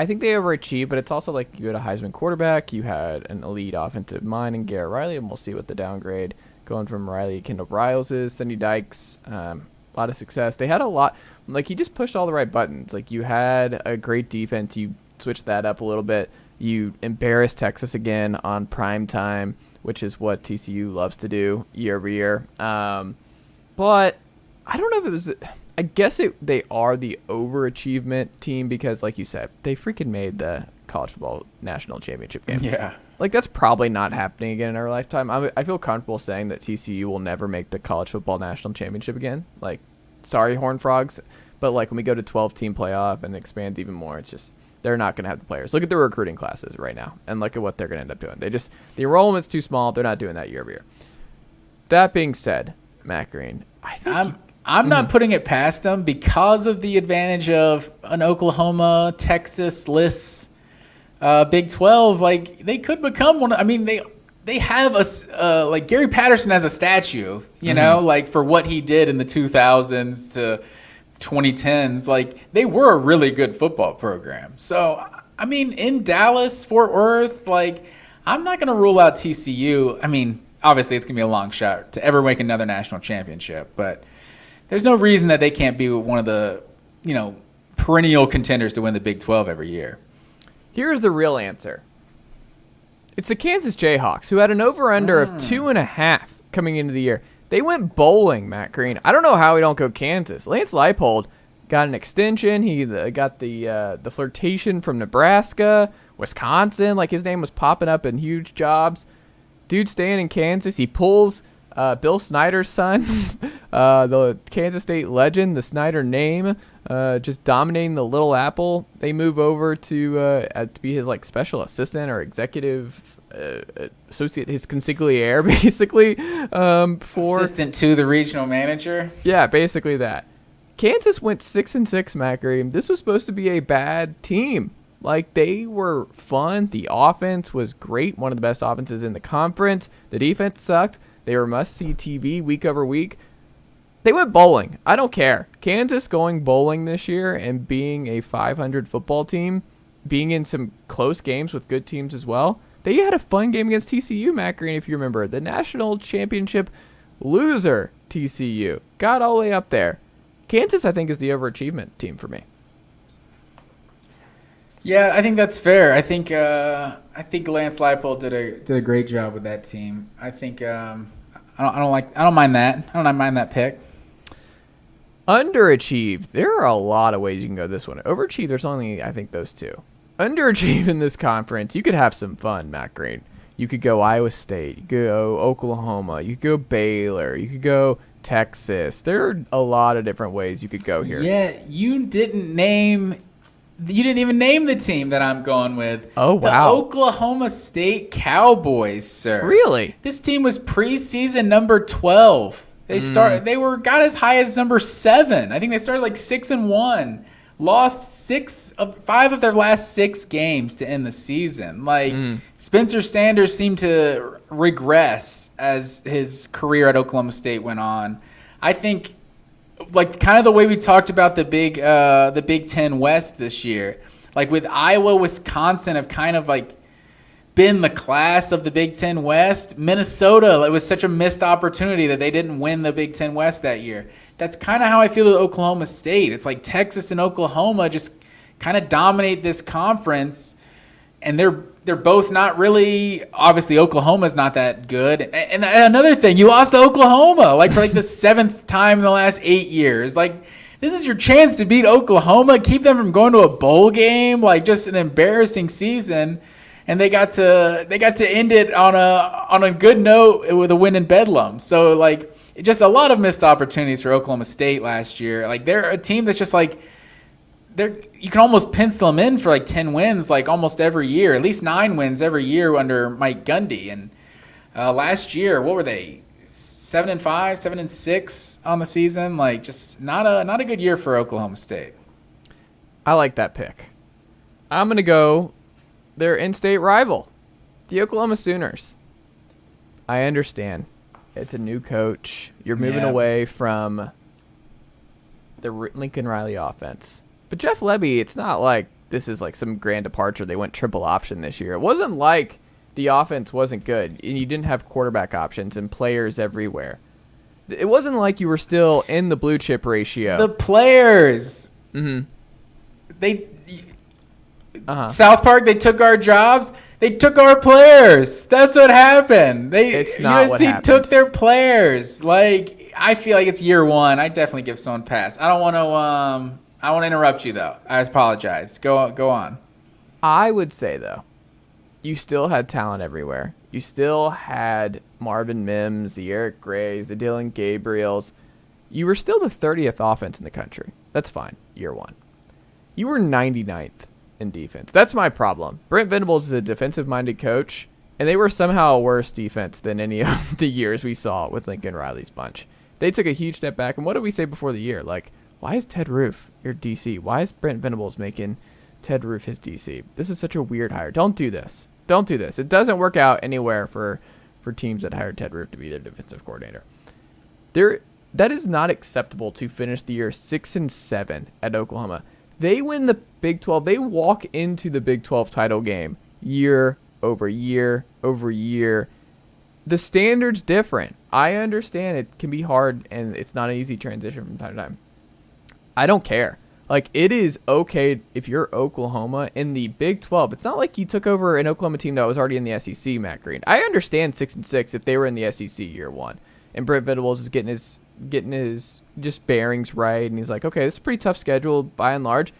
think they overachieved, but it's also like you had a Heisman quarterback, you had an elite offensive mind in Garrett Riley, and we'll see what the downgrade going from Riley to Kendall Briles is. Cindy Dykes, a lot of success. They had a lot, like, he just pushed all the right buttons. Like, you had a great defense, you switched that up a little bit, you embarrassed Texas again on prime time, which is what TCU loves to do year over year. But I don't know if it was. I guess they are the overachievement team because, like you said, they freaking made the college football national championship game. Yeah. Like, that's probably not happening again in our lifetime. I feel comfortable saying that TCU will never make the college football national championship again. Like, sorry, Horned Frogs, but like when we go to 12-team playoff and expand even more, it's just they're not going to have the players. Look at the recruiting classes right now and look at what they're going to end up doing. The enrollment's too small. They're not doing that year over year. That being said, Matt Green, I think I'm not putting it past them because of the advantage of an Oklahoma, Texas, LIS, Big 12. Like, they could become one. I mean, they have like Gary Patterson has a statue, you know, like for what he did in the 2000s to 2010s. Like, they were a really good football program. So, I mean, in Dallas, Fort Worth, like, I'm not going to rule out TCU. I mean, obviously it's going to be a long shot to ever make another national championship, but there's no reason that they can't be one of the, you know, perennial contenders to win the Big 12 every year. Here's the real answer. It's the Kansas Jayhawks, who had an over-under of 2.5 coming into the year. They went bowling, Matt Green. I don't know how we don't go Kansas. Lance Leipold got an extension. He got the flirtation from Nebraska, Wisconsin. Like, his name was popping up in huge jobs. Dude staying in Kansas. He pulls Bill Snyder's son, the Kansas State legend, the Snyder name, just dominating the Little Apple. They move over to be his like special assistant or executive associate, his consigliere, basically. For assistant to the regional manager. Yeah, basically that. Kansas went 6-6, Matt Green. This was supposed to be a bad team. Like, they were fun. The offense was great. One of the best offenses in the conference. The defense sucked. They were must-see TV week over week. They went bowling. I don't care. Kansas going bowling this year and being a 500 football team, being in some close games with good teams as well. They had a fun game against TCU, Matt Green, if you remember. The national championship loser, TCU. Got all the way up there. Kansas, I think, is the overachievement team for me. Yeah, I think that's fair. I think Lance Leipold did a great job with that team. I think I don't mind that. I don't mind that pick. Underachieved. There are a lot of ways you can go this one. Overachieved, there's only, I think, those two. Underachieved in this conference, you could have some fun, Matt Green. You could go Iowa State. You could go Oklahoma. You could go Baylor. You could go Texas. There are a lot of different ways you could go here. Yeah, you didn't even name the team that I'm going with. Oh, wow. The Oklahoma State Cowboys, sir. Really? This team was preseason number 12. They got as high as number 7. I think they started like 6-1. Lost 5 of their last 6 games to end the season. Like, Spencer Sanders seemed to regress as his career at Oklahoma State went on. I think, like, kind of the way we talked about the Big Ten West this year, like with Iowa, Wisconsin have kind of like been the class of the Big Ten West. Minnesota, it was such a missed opportunity that they didn't win the Big Ten West that year. That's kind of how I feel with Oklahoma State. It's like Texas and Oklahoma just kind of dominate this conference, and they're both not really. Obviously, Oklahoma's not that good. And another thing, you lost to Oklahoma like for like the 7th time in the last 8 years. Like, this is your chance to beat Oklahoma, keep them from going to a bowl game. Like, just an embarrassing season. And they got to end it on a good note with a win in Bedlam. So, like, just a lot of missed opportunities for Oklahoma State last year. Like, they're a team that's just like, you can almost pencil them in for like 10 wins like almost every year, at least 9 wins every year under Mike Gundy. And last year, what were they? 7-5, 7-6 on the season. Like, just not a good year for Oklahoma State. I like that pick. I'm gonna go their in-state rival, the Oklahoma Sooners. I understand. It's a new coach. You're moving away from the Lincoln Riley offense. But Jeff Lebby, it's not like this is like some grand departure. They went triple option this year. It wasn't like the offense wasn't good and you didn't have quarterback options and players everywhere. It wasn't like you were still in the blue chip ratio. The players. Mm-hmm. South Park, they took our jobs. They took our players. That's what happened. USC took their players. Like, I feel like it's year one. I definitely give someone a pass. I don't want to interrupt you though. I apologize. Go on. I would say though, you still had talent everywhere. You still had Marvin Mims, the Eric Grays, the Dylan Gabriels. You were still the 30th offense in the country. That's fine, year one. You were 99th in defense. That's my problem. Brent Venables is a defensive-minded coach, and they were somehow a worse defense than any of the years we saw with Lincoln Riley's bunch. They took a huge step back, and what did we say before the year? Like, why is Ted Roof your DC? Why is Brent Venables making Ted Roof his DC? This is such a weird hire. Don't do this. Don't do this. It doesn't work out anywhere for teams that hired Ted Roof to be their defensive coordinator. That is not acceptable to finish the year 6-7 at Oklahoma. They win the Big 12. They walk into the Big 12 title game year over year over year. The standard's different. I understand it can be hard and it's not an easy transition from time to time. I don't care. Like, it is okay if you're Oklahoma in the Big 12. It's not like you took over an Oklahoma team that was already in the SEC, Matt Green. I understand 6-6 if they were in the SEC year one. And Brent Venables is getting his just bearings right. And he's like, okay, this is a pretty tough schedule by and large.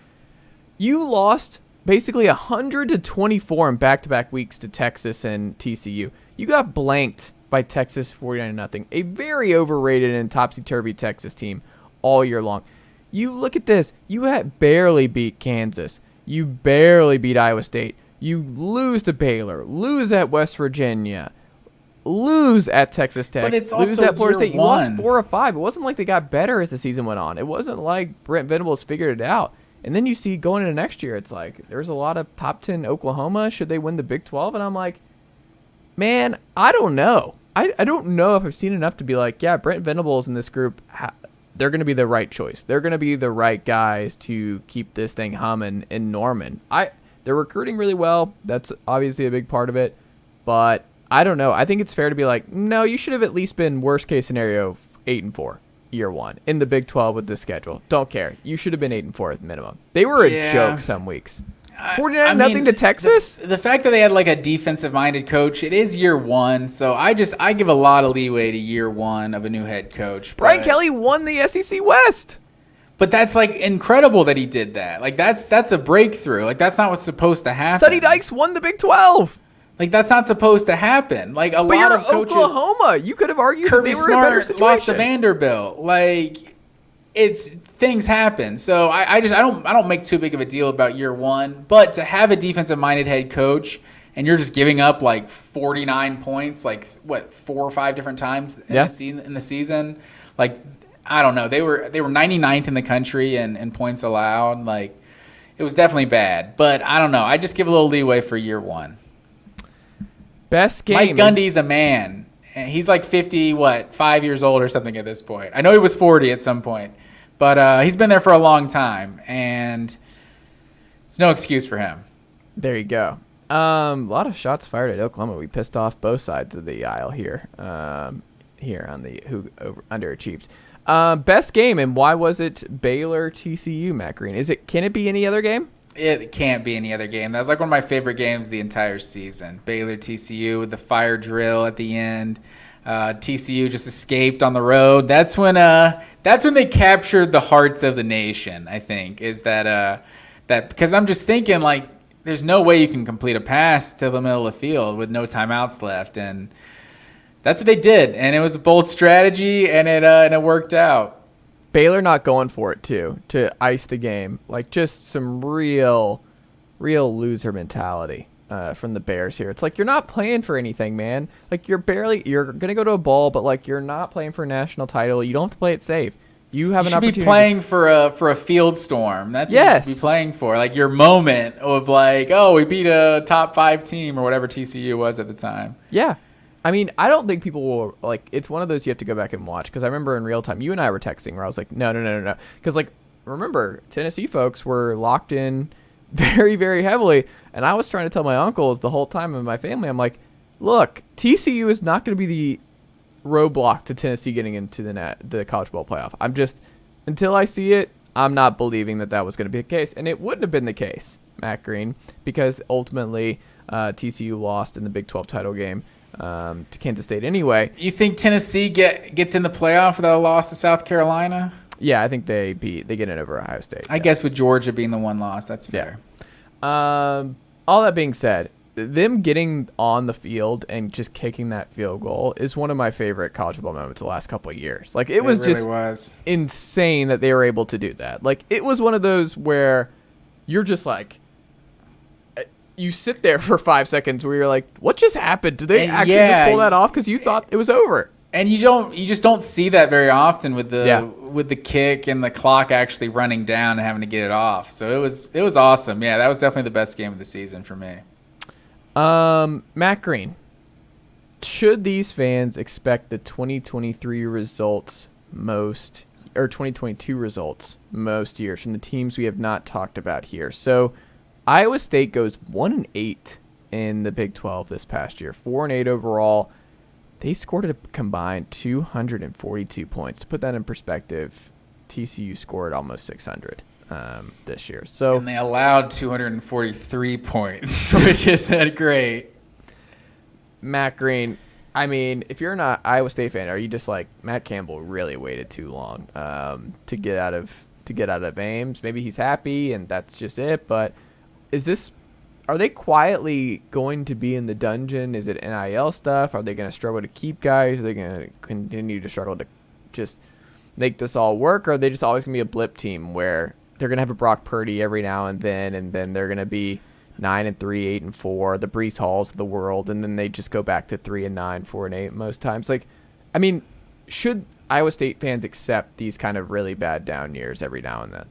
You lost basically 100-24 in back-to-back weeks to Texas and TCU. You got blanked by Texas 49-0. A very overrated and topsy-turvy Texas team all year long. You look at this. You had barely beat Kansas. You barely beat Iowa State. You lose to Baylor. Lose at West Virginia. Lose at Texas Tech. But it's lose also at Florida State. You lost 4 or 5. It wasn't like they got better as the season went on. It wasn't like Brent Venables figured it out. And then you see going into next year, it's like there's a lot of top 10 Oklahoma. Should they win the Big 12? And I'm like, man, I don't know. I don't know if I've seen enough to be like, yeah, Brent Venables in this group, they're going to be the right choice. They're going to be the right guys to keep this thing humming in Norman. They're recruiting really well. That's obviously a big part of it. But I don't know. I think it's fair to be like, no, you should have at least been worst case scenario 8-4 year one in the Big 12 with this schedule. Don't care. You should have been 8-4 at minimum. They were a joke some weeks. 49-0 to Texas? The fact that they had like a defensive-minded coach, it is year one, so I give a lot of leeway to year one of a new head coach. Brian Kelly won the SEC West. But that's like incredible that he did that. Like that's a breakthrough. Like that's not what's supposed to happen. Sonny Dykes won the Big 12. Like that's not supposed to happen. Like a lot of coaches. Oklahoma. You could have argued Kirby that they were in a better Smart situation. lost to Vanderbilt. Like things happen. So I don't make too big of a deal about year one. But to have a defensive minded head coach and you're just giving up like 49 points, like what 4 or 5 different times in the season, like I don't know. They were 99th in the country in points allowed. Like it was definitely bad. But I don't know. I just give a little leeway for year one. Best game. Mike Gundy's a man. And he's like 5 years old or something at this point. I know he was 40 at some point. But he's been there for a long time. And it's no excuse for him. There you go. A lot of shots fired at Oklahoma. We pissed off both sides of the aisle here. Here on the who underachieved. Best game, and why was it Baylor TCU, Matt Green? Can it be any other game? It can't be any other game. That was like one of my favorite games the entire season. Baylor TCU with the fire drill at the end. TCU just escaped on the road. That's when they captured the hearts of the nation. I think is that because I'm just thinking like there's no way you can complete a pass to the middle of the field with no timeouts left, and that's what they did. And it was a bold strategy, and it worked out. Baylor not going for it, too, to ice the game. Like, just some real loser mentality from the Bears here. It's like, you're not playing for anything, man. Like, you're going to go to a bowl, but, like, you're not playing for a national title. You don't have to play it safe. You have an opportunity. You should be playing for a field storm. That's what you should be playing for. Like, your moment of, like, oh, we beat a top 5 team or whatever TCU was at the time. Yeah. I mean, I don't think people will, like, it's one of those you have to go back and watch, because I remember in real time, you and I were texting where I was like, no. Because, like, remember, Tennessee folks were locked in very, very heavily, and I was trying to tell my uncles the whole time and my family, I'm like, look, TCU is not going to be the roadblock to Tennessee getting into the college bowl playoff. I'm just, until I see it, I'm not believing that was going to be the case, and it wouldn't have been the case, Matt Green, because ultimately TCU lost in the Big 12 title game to Kansas State anyway. You think Tennessee gets in the playoff without a loss to South Carolina? Yeah, I think they get it over Ohio State. I guess with Georgia being the one loss, that's fair. Yeah. All that being said, them getting on the field and just kicking that field goal is one of my favorite college football moments the last couple of years. Like, it was just insane that they were able to do that. Like, it was one of those where you're just like, you sit there for 5 seconds where you're like, what just happened? Did they actually just pull that off? Because you thought it was over. And you just don't see that very often with the kick and the clock actually running down and having to get it off. So it was awesome. Yeah, that was definitely the best game of the season for me. Matt Green, should these fans expect the 2023 results most, or 2022 results most years from the teams we have not talked about here? So Iowa State goes 1-8 in the Big 12 this past year, 4-8 overall. They scored a combined 242 points. To put that in perspective, TCU scored almost 600 this year. So, and they allowed 243 points, which isn't great. Matt Green, I mean, if you're not Iowa State fan, are you just like, Matt Campbell really waited too long to get out of Ames? Maybe he's happy and that's just it. But are they quietly going to be in the dungeon? Is it NIL stuff? Are they going to struggle to keep guys? Are they going to continue to struggle to just make this all work? Or are they just always going to be a blip team where they're going to have a Brock Purdy every now and then they're going to be 9-3, 8-4, the Breece Halls of the world, and then they just go back to 3-9, 4-8 most times? Like, I mean, should Iowa State fans accept these kind of really bad down years every now and then?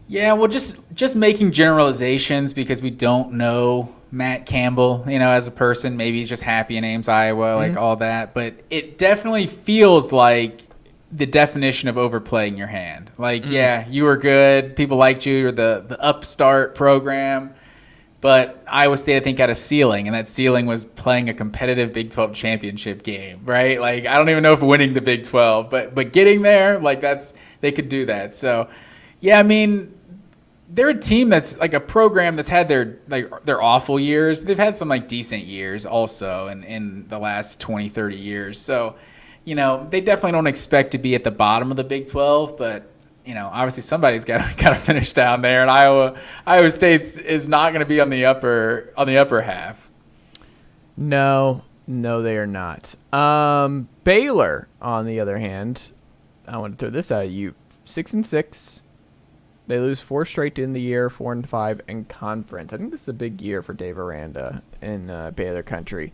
Yeah, well, just making generalizations because we don't know Matt Campbell, as a person. Maybe he's just happy in Ames, Iowa, like all that. But it definitely feels like the definition of overplaying your hand. Like, yeah, you were good. People liked you. You're the upstart program. But Iowa State, I think, had a ceiling, and that ceiling was playing a competitive Big 12 championship game, right? Like, I don't even know if winning the Big 12, but getting there, like, they could do that. So, yeah, I mean, they're a team that's like a program that's had their awful years, but they've had some like decent years also in the last 20, 30 years. So, they definitely don't expect to be at the bottom of the Big 12, but obviously somebody's got to finish down there, and Iowa State is not going to be on the upper half. No, they are not. Baylor, on the other hand, I want to throw this at you: 6-6. They lose 4 straight in the year, 4-5 in conference. I think this is a big year for Dave Aranda in Baylor country.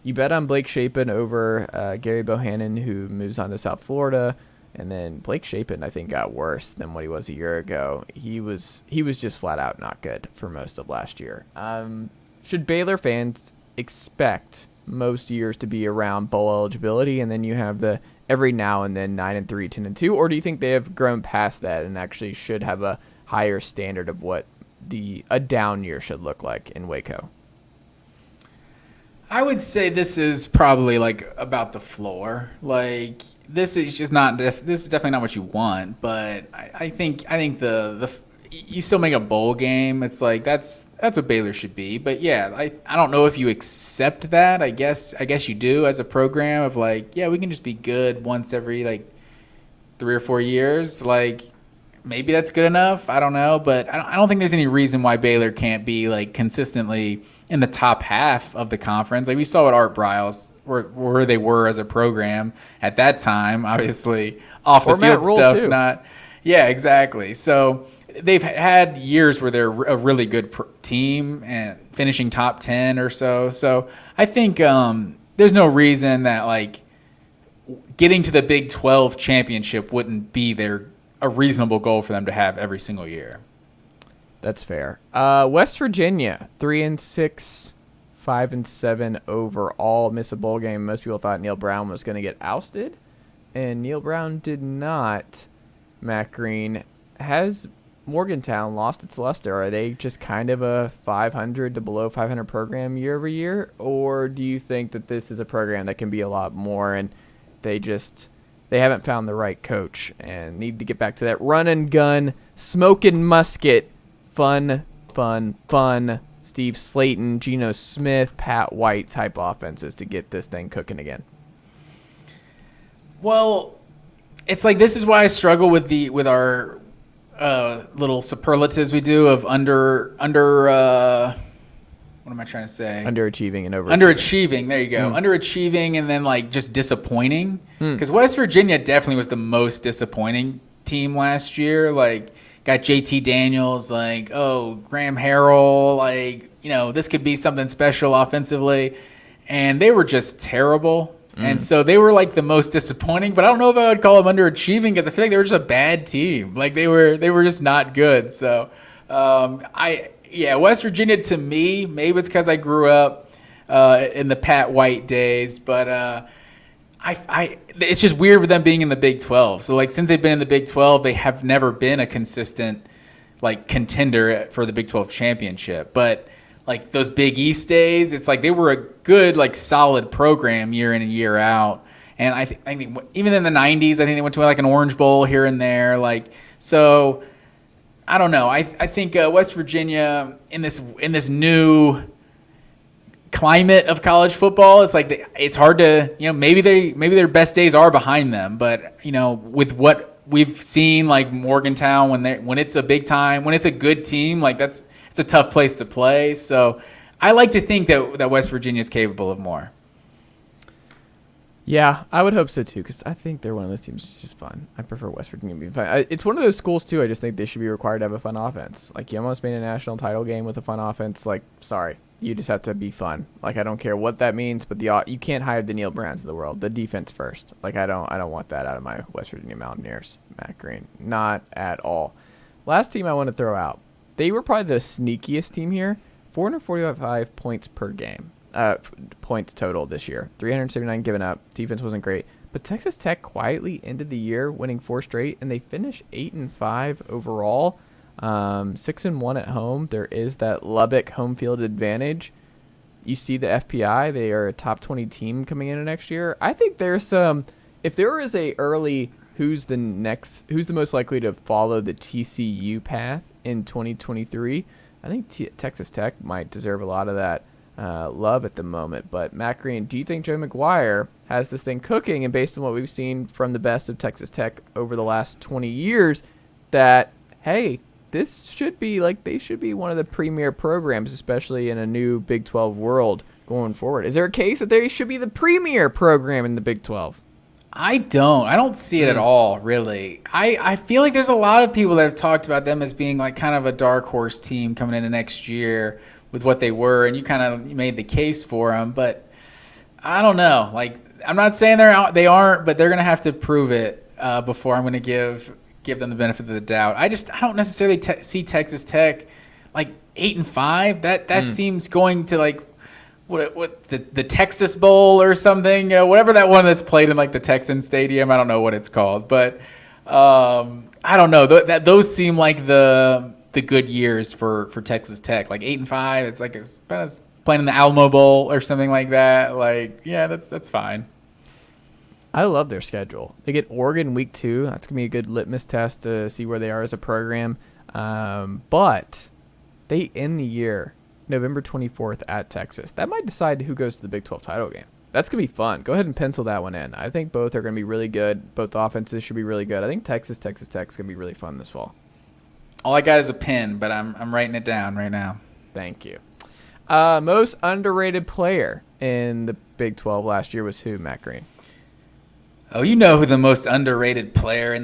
You bet on Blake Shapen over Gary Bohannon, who moves on to South Florida, and then Blake Shapen, I think, got worse than what he was a year ago. He was just flat out not good for most of last year. Should Baylor fans expect most years to be around bowl eligibility, and then you have the every now and then 9-3, 10-2, or do you think they have grown past that and actually should have a higher standard of what a down year should look like in Waco? I would say this is probably like about the floor. Like, this is definitely not what you want, but I think the you still make a bowl game. It's like that's what Baylor should be. But yeah, I don't know if you accept that. I guess you do as a program of like, yeah, we can just be good once every like 3 or 4 years. Like, maybe that's good enough. I don't know, but I don't think there's any reason why Baylor can't be like consistently in the top half of the conference. Like, we saw what Art Briles where they were as a program at that time. Obviously, off the field stuff, too. Not. Yeah, exactly. So they've had years where they're a really good team and finishing top 10 or so. So I think there's no reason that like getting to the Big 12 championship wouldn't be a reasonable goal for them to have every single year. That's fair. West Virginia, 3-6, 5-7 overall. Miss a bowl game. Most people thought Neil Brown was going to get ousted, and Neil Brown did not. Matt Green, has Morgantown lost its luster? Are they just kind of a 500 to below 500 program year over year, or do you think that this is a program that can be a lot more, and they haven't found the right coach and need to get back to that run and gun, smoking musket, fun, Steve Slayton, Geno Smith, Pat White type offenses to get this thing cooking again? Well, it's like, this is why I struggle with our little superlatives we do of under what am I trying to say? Underachieving and overachieving. Underachieving. There you go. Underachieving and then like just disappointing. Because West Virginia definitely was the most disappointing team last year. Like got JT Daniels, like, oh, Graham Harrell, like, this could be something special offensively. And they were just terrible. And so they were like the most disappointing, but I don't know if I would call them underachieving because I feel like they were just a bad team. Like they were just not good. So West Virginia to me, maybe it's because I grew up in the Pat White days, but it's just weird with them being in the Big 12. So like since they've been in the Big 12, they have never been a consistent like contender for the Big 12 championship. But like those Big East days, it's like they were a good, like solid program year in and year out. And I think even in the 90s, I think they went to like an Orange Bowl here and there. Like, so I don't know. I think West Virginia in this new climate of college football, it's like it's hard to, maybe their best days are behind them. But, with what we've seen, like Morgantown, when it's a big time, when it's a good team, like it's a tough place to play. So I like to think that West Virginia is capable of more. Yeah, I would hope so too, because I think they're one of those teams that's just fun. I prefer West Virginia being fun. It's one of those schools too. I just think they should be required to have a fun offense. Like you almost made a national title game with a fun offense. Like, sorry, you just have to be fun. Like I don't care what that means, but you can't hire the Neil Browns of the world. The defense first. Like I don't want that out of my West Virginia Mountaineers. Matt Green, not at all. Last team I want to throw out. They were probably the sneakiest team here. 445 points per game. Points total this year. 379 given up. Defense wasn't great. But Texas Tech quietly ended the year winning 4 straight, and they finished 8-5 overall. 6-1 at home. There is that Lubbock home field advantage. You see the FPI, they are a top 20 team coming into next year. I think there's some, if there is a early who's the most likely to follow the TCU path in 2023, I think Texas Tech might deserve a lot of that love at the moment. But Matt Green, do you think Joe McGuire has this thing cooking? And based on what we've seen from the best of Texas Tech over the last 20 years, that, hey, this should be like they should be one of the premier programs, especially in a new Big 12 world going forward. Is there a case that they should be the premier program in the Big 12? I don't see it at all, really. I feel like there's a lot of people that have talked about them as being like kind of a dark horse team coming into next year with what they were, and you kind of made the case for them. But I don't know. Like, I'm not saying they aren't, but they're going to have to prove it before I'm going to give them the benefit of the doubt. I don't necessarily see Texas Tech like 8-5. That seems going to like what the Texas Bowl or something, whatever that one that's played in like the Texan Stadium. I don't know what it's called, but I don't know. Those seem like the good years for Texas Tech. Like 8-5. It's like it's playing in the Alamo Bowl or something like that. Like, yeah, that's fine. I love their schedule. They get Oregon week 2. That's going to be a good litmus test to see where they are as a program. But they end the year November 24th at Texas. That might decide who goes to the Big 12 title game. That's going to be fun. Go ahead and pencil that one in. I think both are going to be really good. Both offenses should be really good. I think Texas Tech is going to be really fun this fall. All I got is a pen, but I'm writing it down right now. Thank you. Most underrated player in the Big 12 last year was who, Matt Green? Oh, you know who the most underrated player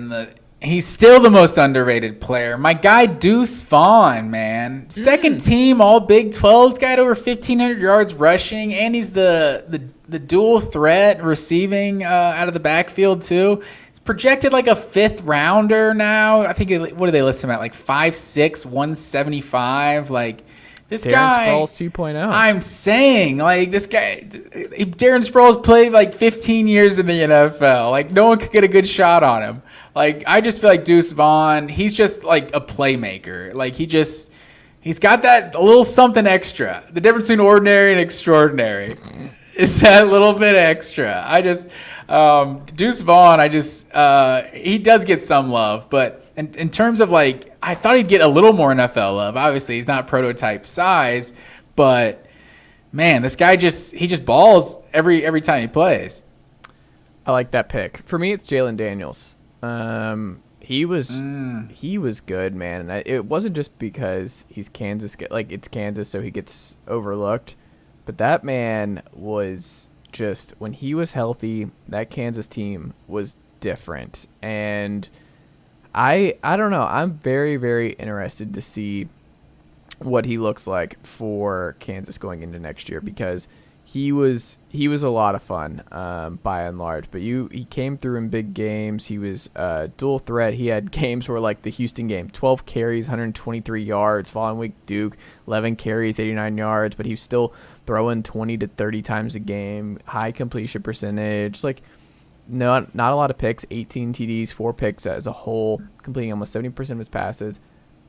he's still the most underrated player. My guy Deuce Vaughn, man. Second team all Big 12's got over 1,500 yards rushing, and he's the dual threat receiving out of the backfield too. He's projected like a 5th rounder now. I think, what do they list him at? Like 5'6", 175. Like, this guy, Darren Sproles 2.0. I'm saying, like, this guy, Darren Sproles played like 15 years in the NFL. Like, no one could get a good shot on him. Like, I just feel like Deuce Vaughn, he's just like a playmaker. Like, he's got that a little something extra. The difference between ordinary and extraordinary is that little bit extra. Deuce Vaughn, he does get some love, but in terms of like, I thought he'd get a little more NFL love. Obviously, he's not prototype size, but man, this guy he just balls every time he plays. I like that pick. For me, it's Jalen Daniels. He was good, man. And it wasn't just because he's Kansas, like it's Kansas, so he gets overlooked. But that man was just, when he was healthy, that Kansas team was different. And I don't know. I'm very, very interested to see what he looks like for Kansas going into next year, because he was a lot of fun by and large. But he came through in big games. He was dual threat. He had games where, like the Houston game, 12 carries, 123 yards. Following week, Duke, 11 carries, 89 yards. But he was still throwing 20 to 30 times a game. High completion percentage. Like, not a lot of picks. 18 TDs, 4 picks as a whole, completing almost 70% of his passes.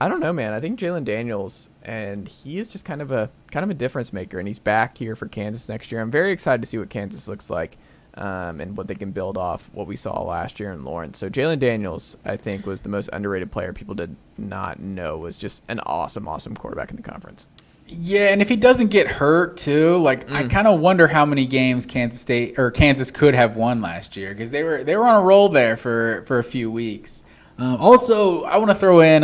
I don't know, man. I think Jalen Daniels, and he is just kind of a difference maker, and he's back here for Kansas next year. I'm very excited to see what Kansas looks like, and what they can build off what we saw last year in Lawrence. So Jalen Daniels, I think, was the most underrated player people did not know was just an awesome quarterback in the conference. Yeah, and if he doesn't get hurt too, like I kind of wonder how many games Kansas could have won last year, because they were on a roll there for a few weeks. Also, I want to throw in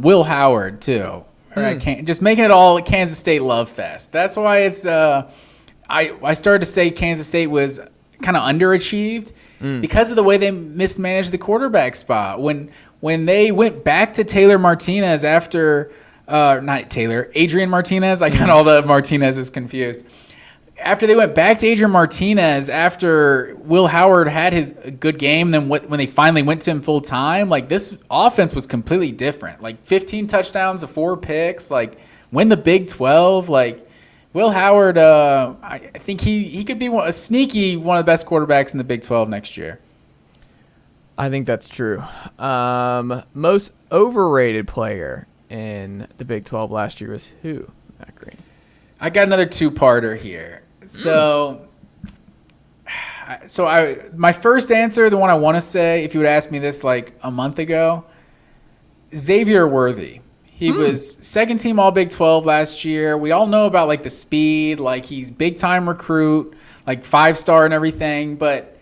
Will Howard too. Just making it all a Kansas State love fest. That's why it's I started to say Kansas State was kind of underachieved because of the way they mismanaged the quarterback spot. When they went back to Taylor Martinez after Adrian Martinez. I got all the Martinezes confused. After they went back to Adrian Martinez, after Will Howard had his good game, then when they finally went to him full time, like this offense was completely different. Like 15 touchdowns, 4 picks, like win the Big 12. Like Will Howard, I think he could be one of the best quarterbacks in the Big 12 next year. I think that's true. Most overrated player in the Big 12 last year was who? Not Green. I got another two-parter here. So my first answer, the one I want to say, if you would ask me this like a month ago, Xavier Worthy. He was second team All Big 12 last year. We all know about like the speed, like he's big time recruit, like 5-star and everything, but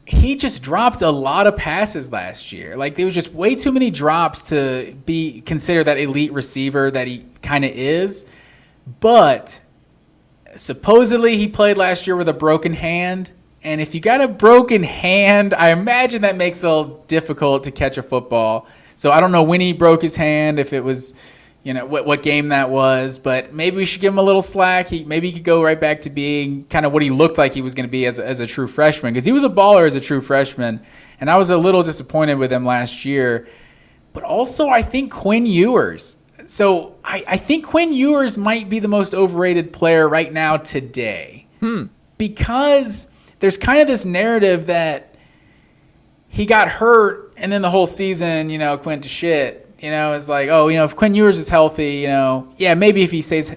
he just dropped a lot of passes last year. Like there was just way too many drops to be considered that elite receiver that he kind of is. But supposedly he played last year with a broken hand. And if you got a broken hand, I imagine that makes it a little difficult to catch a football. So I don't know when he broke his hand, if it was, what game that was. But maybe we should give him a little slack. Maybe he could go right back to being kind of what he looked like he was going to be as a true freshman. Because he was a baller as a true freshman. And I was a little disappointed with him last year. But also I think Quinn Ewers. So I think Quinn Ewers might be the most overrated player right now today. Because there's kind of this narrative that he got hurt and then the whole season, went to shit. It's like, if Quinn Ewers is healthy, maybe if he stays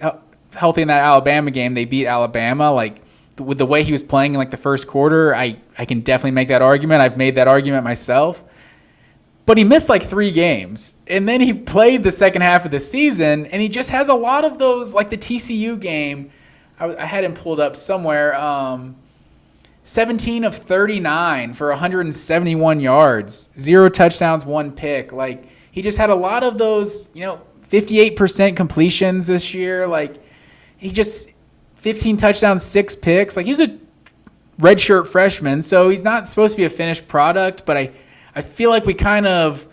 healthy in that Alabama game, they beat Alabama. Like with the way he was playing in like the first quarter, I can definitely make that argument. I've made that argument myself. But he missed like 3 games, and then he played the second half of the season, and he just has a lot of those, like the TCU game. I had him pulled up somewhere. 17 of 39 for 171 yards, 0 touchdowns, 1 pick. Like he just had a lot of those, 58% completions this year. Like he just 15 touchdowns, 6 picks. Like he's a redshirt freshman, so he's not supposed to be a finished product, but I feel like we kind of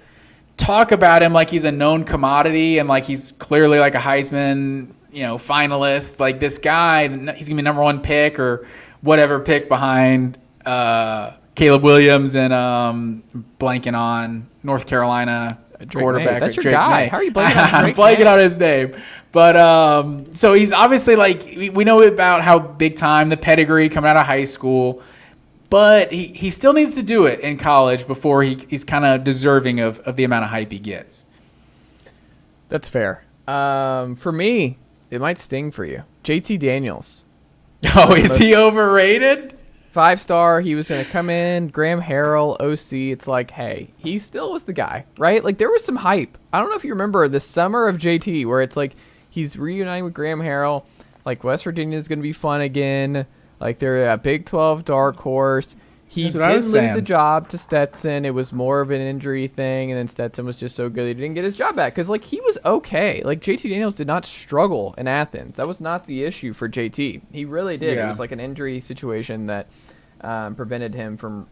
talk about him like he's a known commodity and like he's clearly like a Heisman, finalist. Like this guy, he's going to be number 1 pick or whatever pick behind Caleb Williams and blanking on North Carolina quarterback. That's your Drake guy. May. How are you blanking on Drake I'm blanking on his name. But so he's obviously like, we know about how big time, the pedigree coming out of high school. But he still needs to do it in college before he's kind of deserving of the amount of hype he gets. That's fair. For me, it might sting for you. JT Daniels. Oh, is he overrated? 5-star. He was going to come in. Graham Harrell, OC. It's like, hey, he still was the guy, right? Like there was some hype. I don't know if you remember the summer of JT where it's like he's reuniting with Graham Harrell. Like West Virginia is going to be fun again. Like they're a Big 12 dark horse. He That's did what I was lose saying. the job to Stetson. It was more of an injury thing, and then Stetson was just so good he didn't get his job back. Because, like, he was okay. Like, JT Daniels did not struggle in Athens. That was not the issue for JT. He really did. Yeah. It was like an injury situation that prevented him from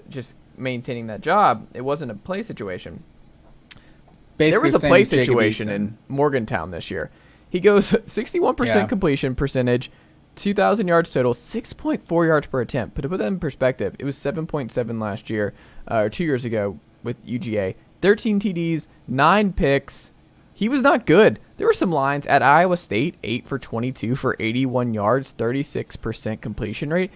just maintaining that job. It wasn't a play situation. Basically, There was a same play as Jacob situation Eason. in Morgantown this year. He goes 61% Yeah. completion percentage, 2,000 yards total, 6.4 yards per attempt. But to put that in perspective, it was 7.7 last year, or 2 years ago with UGA. 13 TDs, 9 picks. He was not good. There were some lines at Iowa State, 8 for 22 for 81 yards, 36% completion rate.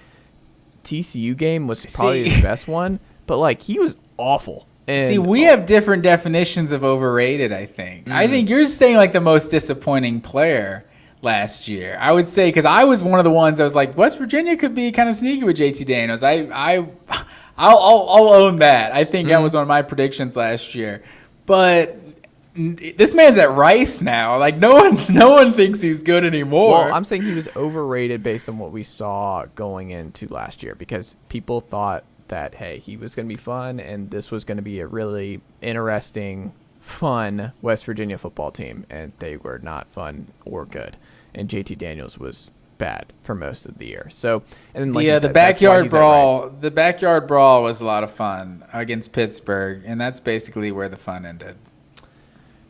TCU game was probably his best one, but like he was awful. And See, we have different definitions of overrated, I think. I think you're saying like the most disappointing player last year. I would say, because I was one of the ones that was like, West Virginia could be kind of sneaky with JT Daniels. I'll own that. I think that was one of my predictions last year. But this man's at Rice now. Like no one thinks he's good anymore. Well, I'm saying he was overrated based on what we saw going into last year, because people thought that, hey, he was going to be fun and this was going to be a really interesting, fun West Virginia football team, and they were not fun or good. And JT Daniels was bad for most of the year. So, and then like you the said, backyard that's why he's at Rice. brawl. The backyard brawl was a lot of fun against Pittsburgh, and that's basically where the fun ended.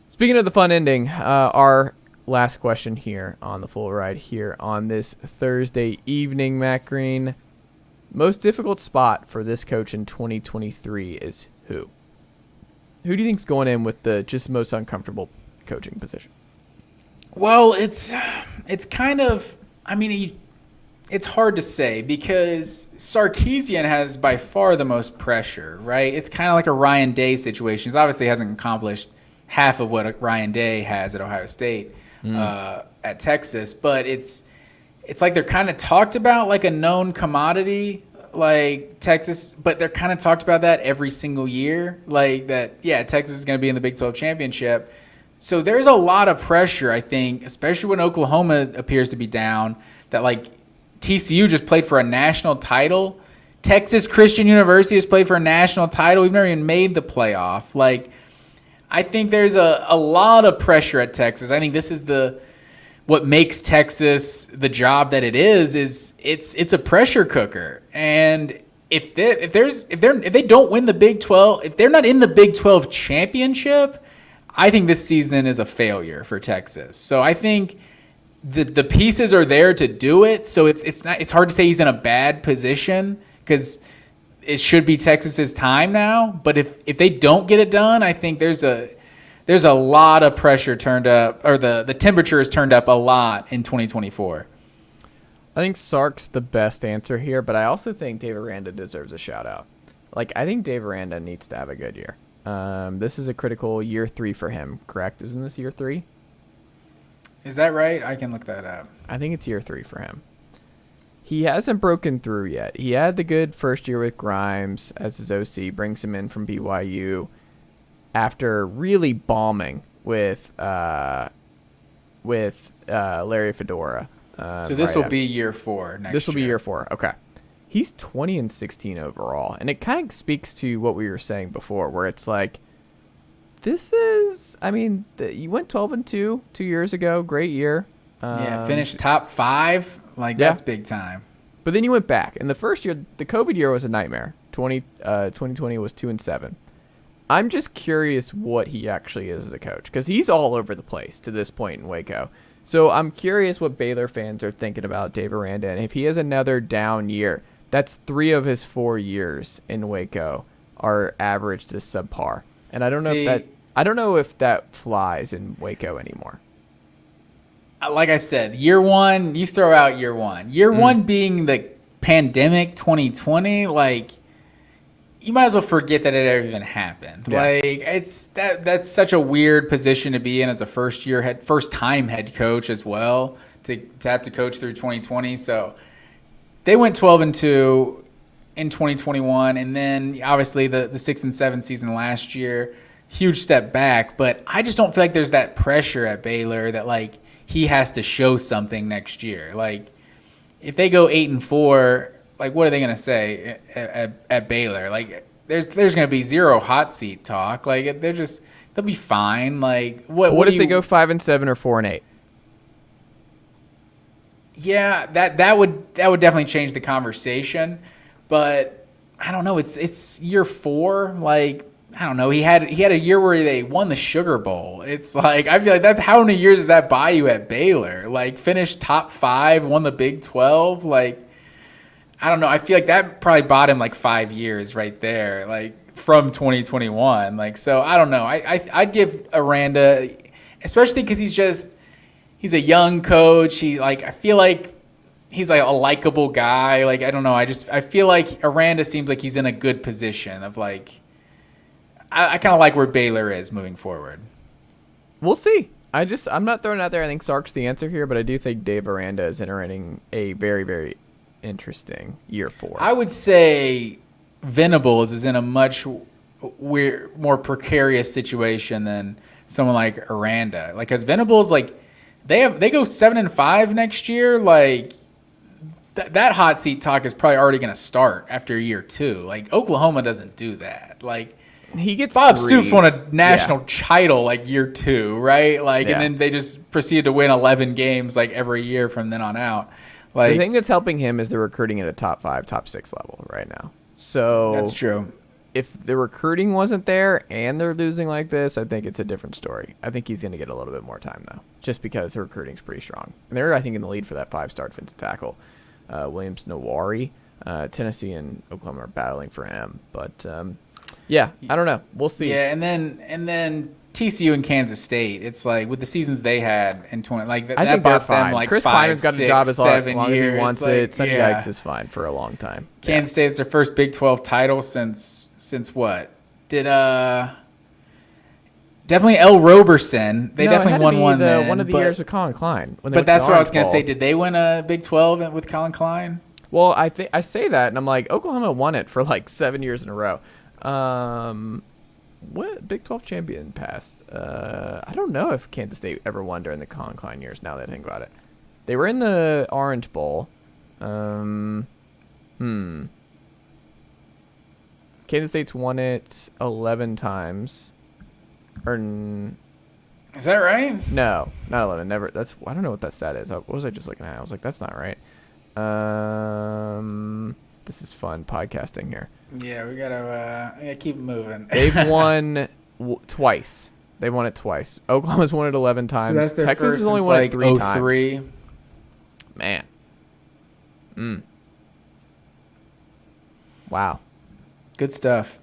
Speaking of the fun ending, our last question here on the full ride here on this Thursday evening, Matt Green. Most difficult spot for this coach in 2023 is who? Who do you think's going in with the just most uncomfortable coaching position? Well, it's kind of, I mean, it's hard to say because Sarkisian has by far the most pressure, right? It's kind of like a Ryan Day situation. He obviously hasn't accomplished half of what Ryan Day has at Ohio State, at Texas, but it's like they're kind of talked about like a known commodity, like Texas, but they're kind of talked about that every single year, like that, yeah, Texas is going to be in the Big 12 championship. So there's a lot of pressure, I think, especially when Oklahoma appears to be down, that like TCU just played for a national title. Texas Christian University has played for a national title. We've never even made the playoff. Like, I think there's a lot of pressure at Texas. I think this is what makes Texas the job that it is it's a pressure cooker. And if they don't win the Big 12, if they're not in the Big 12 championship, I think this season is a failure for Texas. So I think the pieces are there to do it. So it's hard to say he's in a bad position because it should be Texas's time now. But if they don't get it done, I think there's a lot of pressure turned up, or the temperature is turned up a lot in 2024. I think Sark's the best answer here, but I also think Dave Aranda deserves a shout out. Like, I think Dave Aranda needs to have a good year. This is a critical year 3 for him, correct? Isn't this year 3? Is that right? I can look that up. I think it's year 3 for him. He hasn't broken through yet. He had the good first year with Grimes as his OC, brings him in from BYU after really bombing with Larry Fedora. So this will be year 4 next year. This will be year 4. Okay. He's 20-16 overall, and it kind of speaks to what we were saying before, where it's like, this is, I mean, you went 12-2 2 years ago, great year. Finished top 5, like that's big time. But then you went back, and the first year, the COVID year was a nightmare. 2020 was 2-7. I'm just curious what he actually is as a coach, because he's all over the place to this point in Waco. So I'm curious what Baylor fans are thinking about Dave Aranda, and if he has another down year. That's 3 of his 4 years in Waco are average to subpar, and I don't know if that flies in Waco anymore. Like I said, year 1, you throw out year 1. Year 1 being the pandemic 2020, like you might as well forget that it ever even happened. Yeah. Like that's such a weird position to be in as a first time head coach as well, to have to coach through 2020. So they went 12-2 in 2021, and then obviously the 6-7 season last year, huge step back. But I just don't feel like there's that pressure at Baylor that like he has to show something next year. Like if they go 8-4, what are they gonna say at Baylor? Like, there's gonna be zero hot seat talk. Like, they'll be fine. Like, what if they go 5-7 or 4-8? Yeah, that would definitely change the conversation. But I don't know. It's year 4. Like, I don't know. He had a year where they won the Sugar Bowl. It's like, I feel like that's how many years does that buy you at Baylor? Like, finished top 5, won the Big 12. Like, I don't know. I feel like that probably bought him like 5 years right there. Like, from 2021. Like, so I don't know. I'd give Aranda, especially because he's a young coach. I feel like he's like a likable guy. Like, I don't know. I feel like Aranda seems like he's in a good position of like, I kind of like where Baylor is moving forward. We'll see. I'm not throwing it out there. I think Sark's the answer here, but I do think Dave Aranda is entering a very, very interesting year 4. I would say Venables is in a much more precarious situation than someone like Aranda. Like, because Venables, like, they go 7-5 next year. Like, that hot seat talk is probably already going to start after year 2. Like, Oklahoma doesn't do that. Like, he gets Bob 3. Stoops won a national title like year 2, right? Like, and then they just proceeded to win 11 games like every year from then on out. Like, the thing that's helping him is the recruiting at a top 5, top 6 level right now. So that's true. If the recruiting wasn't there and they're losing like this, I think it's a different story. I think he's going to get a little bit more time, though, just because the recruiting's pretty strong. And they're, I think, in the lead for that 5-star defensive tackle. Williams Nawari, Tennessee and Oklahoma are battling for him. But, yeah, I don't know. We'll see. Yeah, and then TCU and Kansas State, it's like with the seasons they had in 20, like I that think bought they're them fine. like Chris 5, Kleinman's got 6, a job as long 7 as he years. wants like, it. Sonny Dykes is fine for a long time. Kansas State, it's their first Big 12 title since what? Did definitely L. Roberson. They definitely won one then. One of the years with Colin Klein. But that's what I was going to say. Did they win a Big 12 with Colin Klein? Well, I say that, and I'm like, Oklahoma won it for like 7 years in a row. What Big 12 champion passed? I don't know if Kansas State ever won during the Colin Klein years, now that I think about it. They were in the Orange Bowl. Kansas State's won it 11 times. Is that right? No, not 11. Never. I don't know what that stat is. What was I just looking at? I was like, that's not right. This is fun podcasting here. Yeah, we gotta keep moving. They've won twice. They won it twice. Oklahoma's won it 11 times. So that's their Texas first has only since won like it 3 03. times. Man. Wow. Good stuff.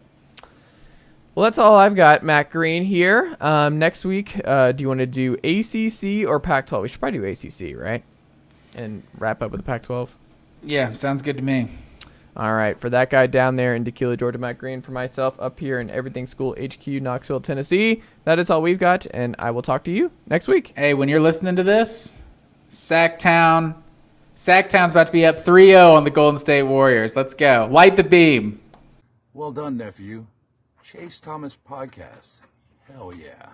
Well, that's all I've got. Matt Green here. Next week, do you want to do ACC or Pac-12? We should probably do ACC, right? And wrap up with the Pac-12? Yeah, sounds good to me. All right. For that guy down there in Tequila, Georgia, Matt Green. For myself up here in Everything School HQ, Knoxville, Tennessee. That is all we've got, and I will talk to you next week. Hey, when you're listening to this, Sacktown's about to be up 3-0 on the Golden State Warriors. Let's go. Light the beam. Well done, nephew. Chase Thomas Podcast. Hell yeah.